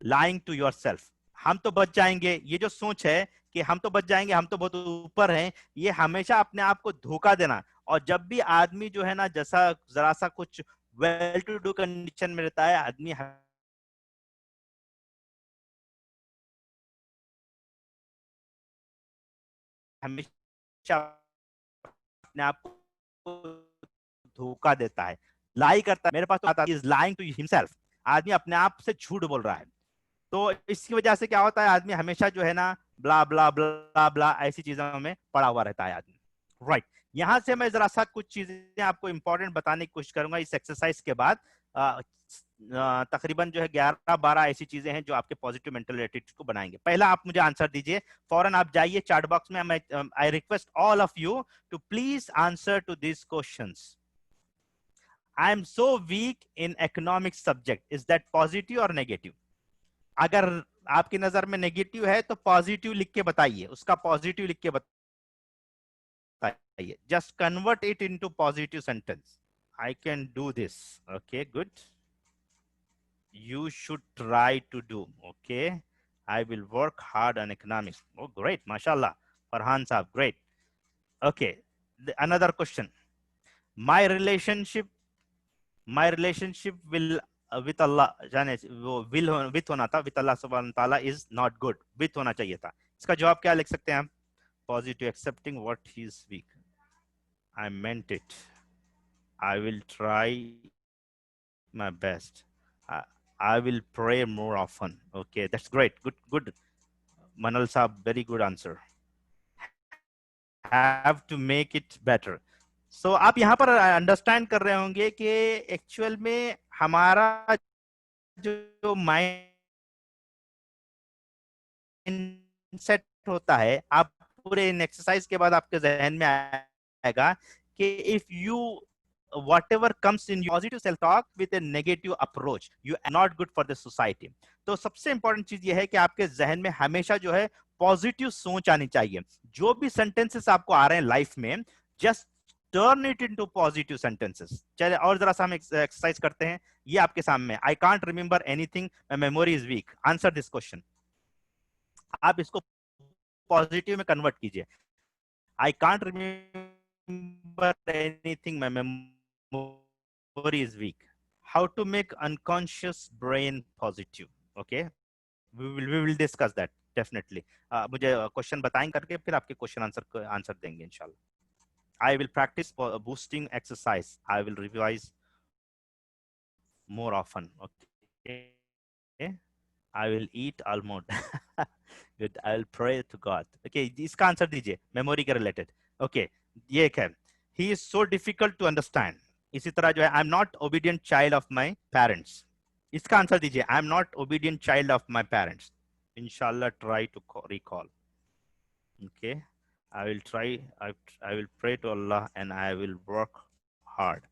lying to yourself. हम तो बच जाएंगे, ये जो सोच है कि हम तो बच जाएंगे, हम तो बहुत ऊपर हैं, ये हमेशा अपने आप को धोखा देना। और जब भी आदमी जो है ना, जैसा जरा सा कुछ वेल टू डू कंडीशन में रहता है, आदमी हमेशा अपने आप को धोखा देता है, लाई करता है। मेरे पास तो आता है, इज लाइंग टू हिमसेल्फ। आदमी अपने आप से झूठ बोल रहा है। तो इसकी वजह से क्या होता है, आदमी हमेशा जो है ना ब्ला ब्ला ब्ला ब्ला ऐसी चीजों में पड़ा हुआ रहता है आदमी। राइट? यहां से मैं जरा सा कुछ चीजें आपको इंपॉर्टेंट बताने की कोशिश करूंगा इस एक्सरसाइज के बाद। तकरीबन जो है 11-12 ऐसी चीजें हैं जो आपके पॉजिटिव मेंटल एटीट्यूड को बनाएंगे। पहला आप मुझे आंसर दीजिए, फौरन आप जाइए चैट बॉक्स में। मैं I request all of you to please answer to this questions. I am so weak in economic subject, is that positive और नेगेटिव? अगर आपकी नजर में नेगेटिव है तो पॉजिटिव लिख के बताइए, उसका पॉजिटिव लिख के बताइए। Just convert it into positive sentence. I can do this. Okay, good. You should try to do. Okay, I will work hard on economics. Oh great, माशाल्लाह फरहान साहब, great. Okay, another question. My relationship will with Allah, जाने वो will with होना था, with अल्लाह सुब्हान ताला is not good, with होना चाहिए था। इसका जवाब क्या लिख सकते हैं हम? Positive, accepting what he is weak, I meant it, I will try my best, I will pray more often. Okay, that's great, good good मनल साहब, very good answer. Have to make it better. So आप यहाँ पर understand कर रहे होंगे कि actual में हमारा जो माइंड सेट होता है, आप पूरे इन एक्सरसाइज के बाद आपके जहन में आएगा कि if you whatever comes in your positive self talk with a negative approach, you are not good for the society. तो सबसे इंपॉर्टेंट चीज ये है कि आपके जहन में हमेशा जो है पॉजिटिव सोच आनी चाहिए। जो भी सेंटेंसेस आपको आ रहे हैं लाइफ में, just turn it into positive sentences. चलिए और जरा सा हम एक्सरसाइज करते हैं। ये आपके सामने, I can't remember anything, my memory is weak, answer this question. आप इसको पॉजिटिव में कन्वर्ट कीजिए। I can't remember anything, my memory is weak. How to make unconscious brain positive? Okay, we will discuss that definitely. मुझे question बताएं करके फिर आपके question answer देंगे इंशाल्लाह। I will practice boosting exercise. I will revise more often. Okay, I will eat almond. Good. I will pray to God. Okay, इसका answer दीजिए memory के रिलेटेड। ओके, ये एक है, he is so difficult to understand. इसी तरह जो है, I am not obedient child of my parents. इसका आंसर दीजिए, I am not obedient child of my parents. इंशाल्लाह try to recall. Okay, I will try, I will pray to Allah and I will work hard.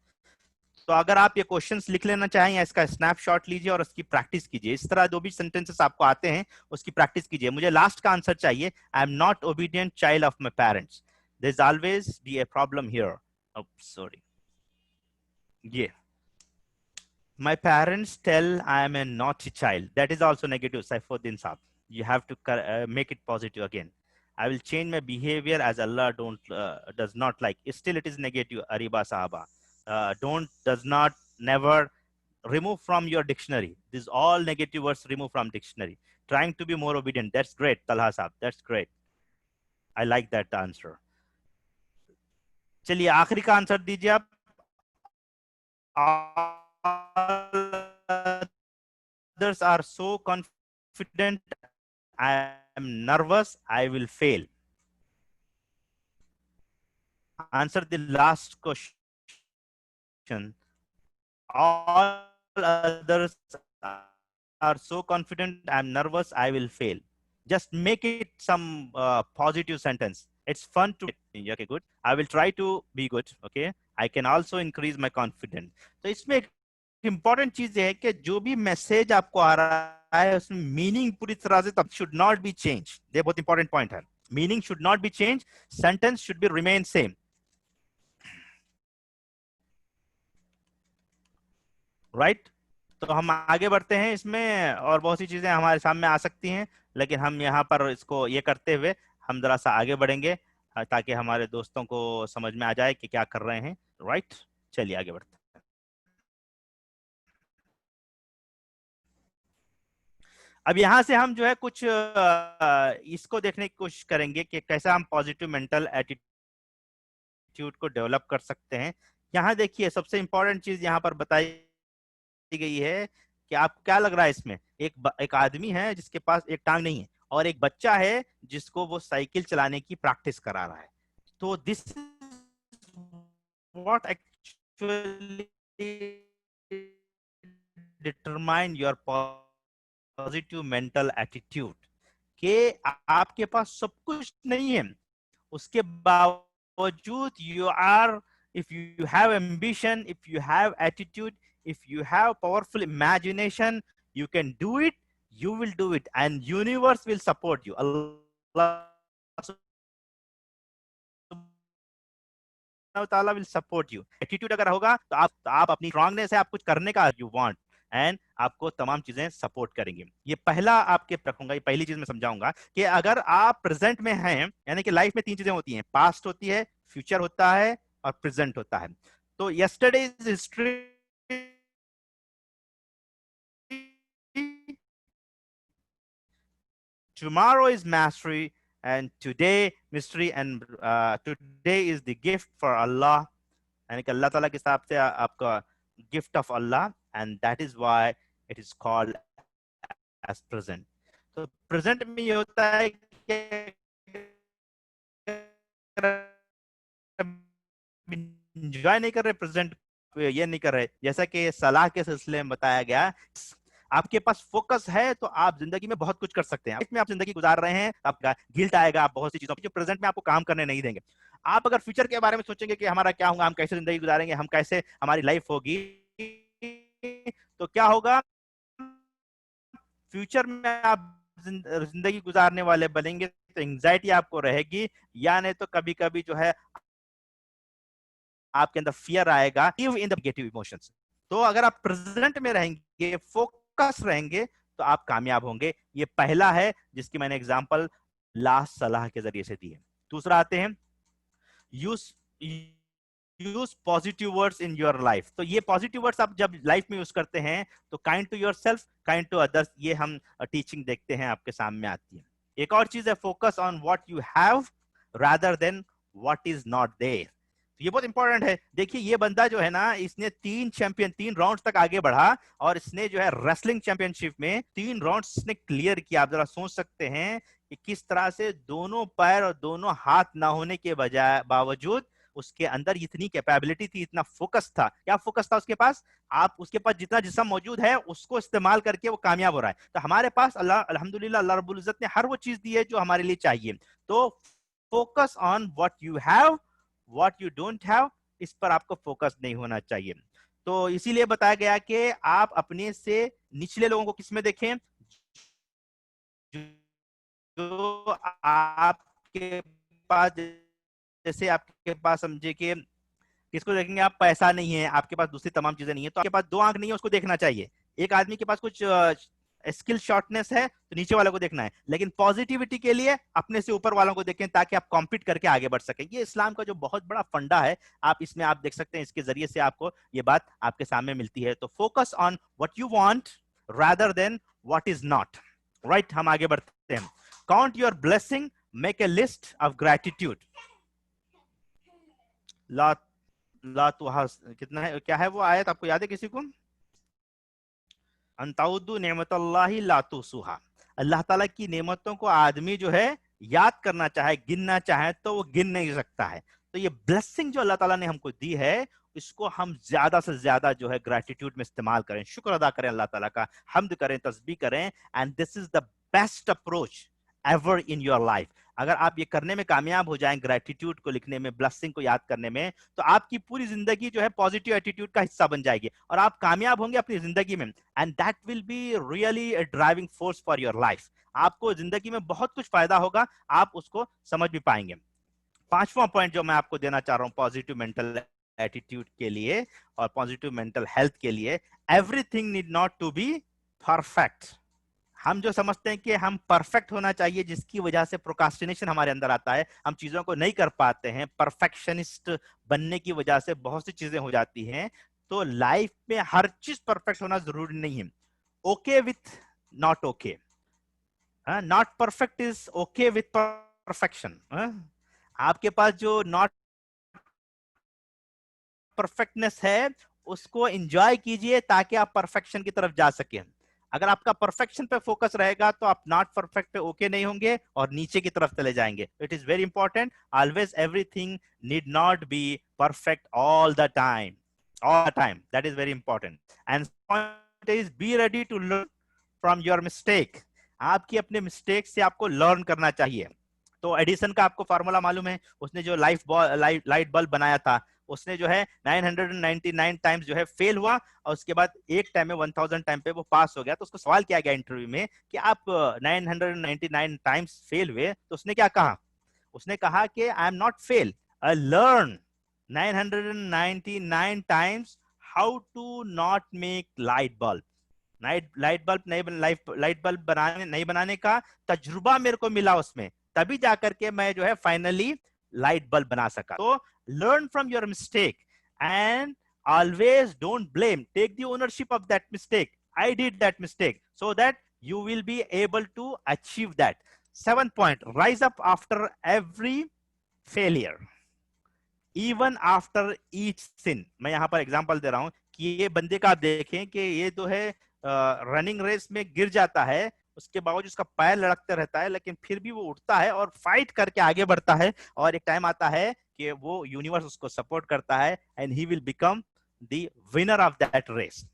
तो अगर आप ये questions लिख लेना चाहें या इसका स्नैपशॉट लीजिए और उसकी प्रैक्टिस कीजिए। इस तरह जो भी सेंटेंसेस आपको आते हैं उसकी प्रैक्टिस कीजिए। मुझे लास्ट का आंसर चाहिए। I am not obedient child of my parents, there is always be a problem here. Sorry, ये my parents tell I am a naughty child. That is also negative, Saifuddin Saab. You have to make it positive again. I will change my behavior as Allah does not like. Still, it is negative, Ariba Sahaba. Don't, does not, never, remove from your dictionary. These all negative words remove from dictionary. Trying to be more obedient. That's great, Talha Saab. That's great. I like that answer. चलिए आखिरी का answer दीजिए आप। Others are so confident, I am nervous, I will fail. Answer the last question. All others are so confident, I am nervous, I will fail. Just make it some positive sentence. It's fun to, okay, good. I will try to be good, okay. I can also increase my confidence. तो इसमें important चीज है कि जो भी message आपको आ रहा है उसमें मीनिंग पूरी तरह से तब शुड नॉट बी चेंज। ये बहुत इंपॉर्टेंट पॉइंट है। Meaning should not be change, sentence should be remain same, right. तो हम आगे बढ़ते हैं। इसमें और बहुत सी चीजें हमारे सामने आ सकती हैं, लेकिन हम यहाँ पर इसको ये करते हुए हम जरा सा आगे बढ़ेंगे ताकि हमारे दोस्तों को समझ में आ जाए कि क्या कर रहे हैं, राइट। चलिए आगे बढ़ते हैं। अब यहाँ से हम जो है कुछ इसको देखने की कोशिश करेंगे कि कैसा हम पॉजिटिव मेंटल एटीट्यूड को डेवलप कर सकते हैं। यहाँ देखिए सबसे इंपॉर्टेंट चीज यहाँ पर बताई गई है कि आप क्या लग रहा है इसमें, एक आदमी है जिसके पास एक टांग नहीं है और एक बच्चा है जिसको वो साइकिल चलाने की प्रैक्टिस करा रहा है। तो this what actually determine your positive mental attitude, कि आपके पास सब कुछ नहीं है उसके बावजूद you are, if you have ambition, if you have attitude, if you have powerful imagination, you can do it, you will do it, and universe will support you. Allah ताला will support you. Attitude अगर होगा तो आप अपनी strongness है, आप कुछ करने का you want, एंड आपको तमाम चीजें सपोर्ट करेंगे। ये पहला आपके रखूंगा, ये पहली चीज मैं समझाऊंगा कि अगर आप प्रेजेंट में हैं, यानी कि लाइफ में तीन चीजें होती हैं, पास्ट होती है, फ्यूचर होता है और प्रेजेंट होता है। तो yesterday is history, tomorrow is mastery, and today mystery, and today is the gift for Allah, यानी कि अल्लाह ताला के हिसाब से आपका गिफ्ट ऑफ अल्लाह, and that is why it is called as present. तो प्रेजेंट में ये होता है कि एंजॉय नहीं कर रहे प्रेजेंट, ये नहीं कर रहे, जैसा कि सलाह के सिलसिले में बताया गया, आपके पास फोकस है तो आप जिंदगी में बहुत कुछ कर सकते हैं। इसमें आप जिंदगी गुजार रहे हैं, आपका गिल्ट आएगा, आप बहुत सी चीजों जो प्रेजेंट में आपको काम करने नहीं देंगे। आप अगर फ्यूचर के बारे में सोचेंगे कि हमारा क्या होगा, हम कैसे जिंदगी गुजारेंगे, हम कैसे हमारी लाइफ होगी, तो क्या होगा, फ्यूचर में आप जिंदगी गुजारने वाले बनेंगे तो एंजाइटी आपको रहेगी, या नहीं तो कभी कभी जो है आपके अंदर फियर आएगा, इन द नेगेटिव इमोशंस। तो अगर आप प्रेजेंट में रहेंगे, फोकस रहेंगे, तो आप कामयाब होंगे। ये पहला है जिसकी मैंने एग्जांपल लास्ट सलाह के जरिए से दी है। दूसरा आते हैं, use positive words in your life. तो ये पॉजिटिव वर्ड्स आप जब लाइफ में यूज करते हैं तो kind to yourself, kind to others, ये हम टीचिंग देखते हैं आपके सामने आती है। एक और चीज है, focus on what you have rather than what is not there. ये बहुत इंपॉर्टेंट है। देखिए ये बंदा जो है ना, इसने 3 राउंड तक आगे बढ़ा और इसने जो है रेसलिंग चैंपियनशिप में 3 राउंड्स इसने क्लियर किया। आप जरा सोच सकते हैं कि किस तरह से दोनों पैर और दोनों हाथ ना होने के बजाय बावजूद उसके अंदर इतनी कैपेबिलिटी थी, इतना फोकस था। क्या फोकस था उसके पास? आप उसके पास जितना जिस्म मौजूद है उसको इस्तेमाल करके वो कामयाब हो रहा है। तो हमारे पास अल्लाह अल्हम्दुलिल्लाह अल्लाह रब्बुल इज्जत ने हर वो चीज दी है जो हमारे लिए चाहिए। तो focus on what you have, what you don't have, इस पर आपको फोकस नहीं होना चाहिए। तो इसीलिए बताया गया कि आप अपने से निचले लोगों को किसमें देखें, जो आपके पास, जैसे आपके पास समझे कि किसको देखेंगे आप, पैसा नहीं है आपके पास, दूसरी तमाम चीजें नहीं है, तो आपके पास दो आंख नहीं है उसको देखना चाहिए। एक आदमी के पास कुछ स्किल शॉर्टनेस है तो नीचे वालों को देखना है, लेकिन पॉजिटिविटी के लिए अपने से ऊपर वालों को देखें ताकि आप कॉम्पीट करके आगे बढ़ सकें। ये इस्लाम का जो बहुत बड़ा फंडा है, आप इसमें आप देख सकते हैं, इसके जरिए से आपको ये बात आपके सामने मिलती है। तो focus on what you want rather than what is not. Right, हम आगे बढ़ते हैं। Count your blessing, make a list of gratitude. ला ला तो कितना है, क्या है वो आयत, आपको याद है किसी को? अंताउद्दु नेमतल्लाहि ला तुहसूहा। अल्लाह ताला की नेमतों को आदमी जो है याद करना चाहे, गिनना चाहे तो वो गिन नहीं सकता है। तो ये ब्लेसिंग जो अल्लाह ताला ने हमको दी है, इसको हम ज्यादा से ज्यादा जो है ग्रेटिट्यूड में इस्तेमाल करें, शुक्र अदा करें अल्लाह ताला का, हम्द करें, तस्बीह करें। And this is the best approach ever in your life. अगर आप ये करने में कामयाब हो जाएं, ग्रेटिट्यूड को लिखने में, ब्लेसिंग को याद करने में, तो आपकी पूरी जिंदगी जो है पॉजिटिव एटीट्यूड का हिस्सा बन जाएगी और आप कामयाब होंगे अपनी जिंदगी में। And that will be really a driving force for your life. आपको जिंदगी में बहुत कुछ फायदा होगा, आप उसको समझ भी पाएंगे। पांचवा पॉइंट जो मैं आपको देना चाह रहा हूं पॉजिटिव मेंटल एटीट्यूड के लिए और पॉजिटिव मेंटल हेल्थ के लिए, everything need not to be perfect. हम जो समझते हैं कि हम परफेक्ट होना चाहिए, जिसकी वजह से प्रोकास्टिनेशन हमारे अंदर आता है, हम चीजों को नहीं कर पाते हैं, परफेक्शनिस्ट बनने की वजह से बहुत सी चीजें हो जाती हैं। तो लाइफ में हर चीज परफेक्ट होना जरूरी नहीं है। Okay with not okay, not perfect is okay with perfection. आपके पास जो नॉट परफेक्टनेस है उसको एंजॉय कीजिए ताकि आप परफेक्शन की तरफ जा सके। अगर आपका परफेक्शन पे फोकस रहेगा तो आप नॉट परफेक्ट पे ओके नहीं होंगे और नीचे की तरफ चले जाएंगे। It is very important, always everything need not be perfect all the time, all the time, that is very important. And point is be ready to learn from your mistake. आपकी अपने मिस्टेक से आपको learn करना चाहिए। तो Edison का आपको formula मालूम है, उसने जो लाइट बल्ब बनाया था, उसने जो है 999 टाइम्स जो है फेल हुआ और उसके बाद एक टाइम में 1000 टाइम पे वो पास हो गया। तो उसको सवाल किया गया इंटरव्यू में कि आप 999 टाइम्स फेल हुए, तो उसने क्या कहा? उसने कहा कि I am not fail, I learn 999 times how to not make light bulb. Light bulb नहीं, लाइट बल्ब बनाने नहीं बनाने का तजुर्बा मेरे को मिला उसमें, तभी जाकर के मैं जो है फाइनली लाइट बल्ब बना सका। तो learn from your mistake and always don't blame, take the ownership of that mistake. I did that mistake so that you will be able to achieve that. Seventh point, rise up after every failure, even after each sin. मैं यहां पर example दे रहा हूं कि ये बंदे का आप देखें कि ये जो है रनिंग रेस में गिर जाता है, उसके बावजूद उसका पैर लड़कते रहता है, लेकिन फिर भी वो उठता है और फाइट करके आगे बढ़ता है, और एक टाइम आता है कि वो यूनिवर्स उसको सपोर्ट करता है and he will become the winner of that race.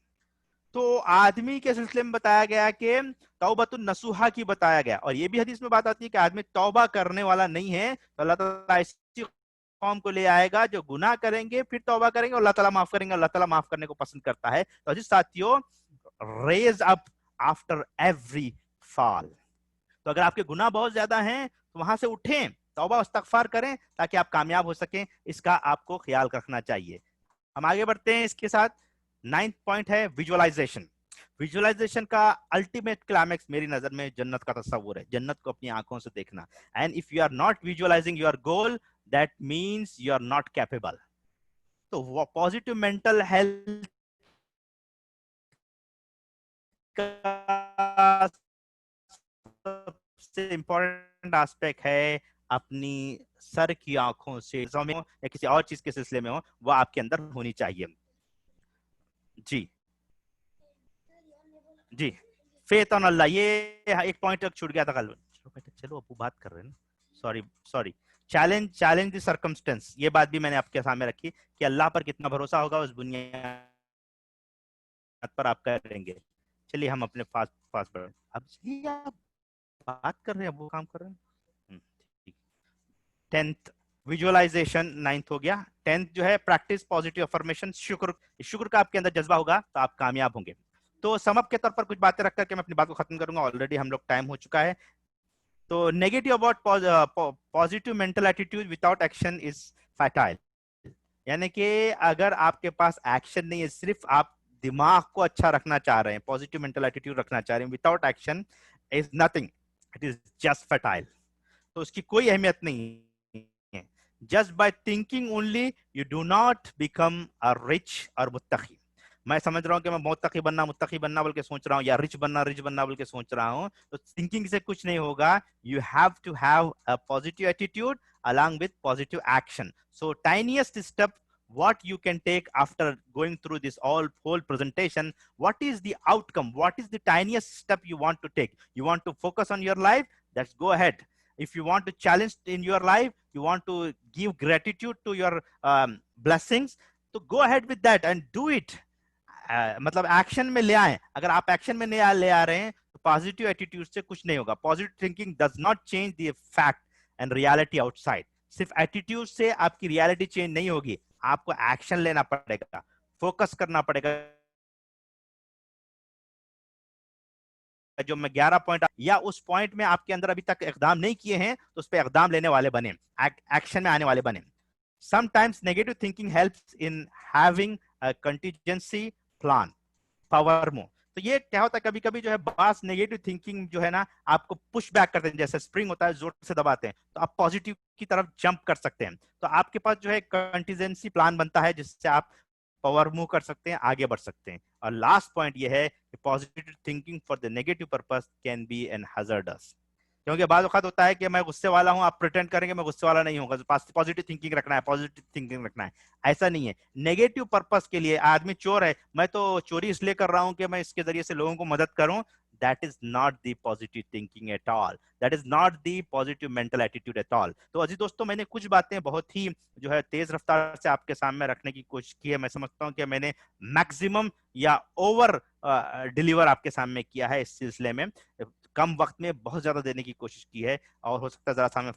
तो आदमी के सिलसिले में बताया गया कि तौबतुन नसूहा की बताया गया, और ये भी हदीस में बात आती है कि आदमी तौबा करने वाला नहीं है तो अल्लाह ताला ऐसी कौम को ले आएगा जो गुनाह करेंगे फिर तौबा करेंगे और अल्लाह ताला माफ करेंगे। अल्लाह ताला माफ करने को पसंद करता है। तो अजीज साथियों, raise up after every fall. तो अगर आपके गुनाह बहुत ज्यादा हैं तो वहां से उठें, तौबा इस्तगफार करें ताकि आप कामयाब हो सकें। इसका आपको ख्याल रखना चाहिए। हम आगे बढ़ते हैं इसके साथ। नाइन्थ पॉइंट है विजुअलाइजेशन। विजुअलाइजेशन का अल्टीमेट क्लाइमेक्स मेरी नजर में जन्नत का तस्वुर है, जन्नत को अपनी आंखों से देखना। And if you are not visualizing your goal, that means you are not capable. तो पॉजिटिव मेंटल हेल्थ का सबसे इंपॉर्टेंट एस्पेक्ट है अपनी सर की आंखों से या किसी और चीज के सिलसिले में हो, वो आपके अंदर होनी चाहिए। जी जी, फेथ ऑन अल्लाह, ये एक पॉइंट छूट गया था कल। चलो बेटा, चलो अबू बात कर रहे हैं ना, sorry sorry. Challenge the circumstance, ये बात भी मैंने आपके सामने रखी कि अल्लाह पर कितना भरोसा होगा उस बुनियाद पर आप करेंगे। चलिए हम अपने पास पास बढ़े। अब चलिए आप बात कर रहे हैं, वो काम कर रहे हैं। ठीक। 10th विजुअलाइजेशन 9th हो गया। 10th जो है प्रैक्टिस पॉजिटिव अफर्मेशन, शुक्र का आपके अंदर जज्बा होगा तो आप कामयाब होंगे। तो समअप के तौर पर कुछ बातें रखकर के मैं अपनी बात को खत्म करूंगा, ऑलरेडी हम लोग टाइम हो चुका है। तो negative about positive mental attitude without action is futile. यानी कि अगर आपके पास एक्शन नहीं है, सिर्फ आप दिमाग को अच्छा रखना चाह रहे हैं, पॉजिटिव मेंटल एटीट्यूड रखना चाह रहे हैं, without action is nothing, it is just fertile. तो उसकी कोई अहमियत नहीं है। Just by thinking only you do not become a rich और मुत्तकी। मैं समझ रहा हूं कि मैं मुत्तकी बनना बोल के सोच रहा हूं, या रिच बनना बोल के सोच रहा हूं, तो थिंकिंग से कुछ नहीं होगा। You have to have a positive attitude along with positive action. So tiniest step what you can take after going through this whole presentation, what is the outcome, what is the tiniest step you want to take? You want to focus on your life, let's go ahead. If you want to challenge in your life, you want to give gratitude to your blessings, so go ahead with that and do it. मतलब action में ले आए। अगर आप action में नहीं ले आ रहे हैं तो पॉजिटिव एटीट्यूड से कुछ नहीं होगा। Positive thinking does not change the fact and reality outside. सिर्फ एटीट्यूड से आपकी रियलिटी चेंज नहीं होगी, आपको एक्शन लेना पड़ेगा, फोकस करना पड़ेगा। जो मैं 11 पॉइंट या उस पॉइंट में आपके अंदर अभी तक इकदाम नहीं किए हैं तो उस पर इकदाम लेने वाले बने, एक्शन में आने वाले बने। Sometimes negative thinking helps in having a contingency plan, power move. तो ये क्या होता है, कभी कभी जो है बास नेगेटिव थिंकिंग जो है ना आपको पुश बैक करते हैं, जैसे स्प्रिंग होता है, जोर से दबाते हैं तो आप पॉजिटिव की तरफ जंप कर सकते हैं। तो आपके पास जो है कंटीजेंसी प्लान बनता है जिससे आप पावर मूव कर सकते हैं, आगे बढ़ सकते हैं। और लास्ट पॉइंट ये है कि positive thinking for the negative purpose can be an hazardous. क्योंकि बाद वक्त होता है कि मैं गुस्से वाला हूं, आप प्रिटेंड करेंगे मैं गुस्से वाला नहीं होगा, पॉजिटिव थिंकिंग रखना है, पॉजिटिव थिंकिंग रखना है। ऐसा नहीं है। नेगेटिव पर्पस के लिए आदमी चोर है, मैं तो चोरी इसलिए कर रहा हूं कि मैं इसके जरिए से लोगों को मदद करूं, that is not the positive thinking at all, that is not the positive mental attitude at all. तो अजी दोस्तों, मैंने कुछ बातें बहुत ही जो है तेज रफ्तार से आपके सामने रखने की कोशिश की है। मैं समझता हूं कि मैंने मैक्सिमम या ओवर डिलीवर आपके सामने किया है इस सिलसिले में। कम वक्त में बहुत ज्यादा देने की कोशिश की है, और हो सकता है जरा सा हमें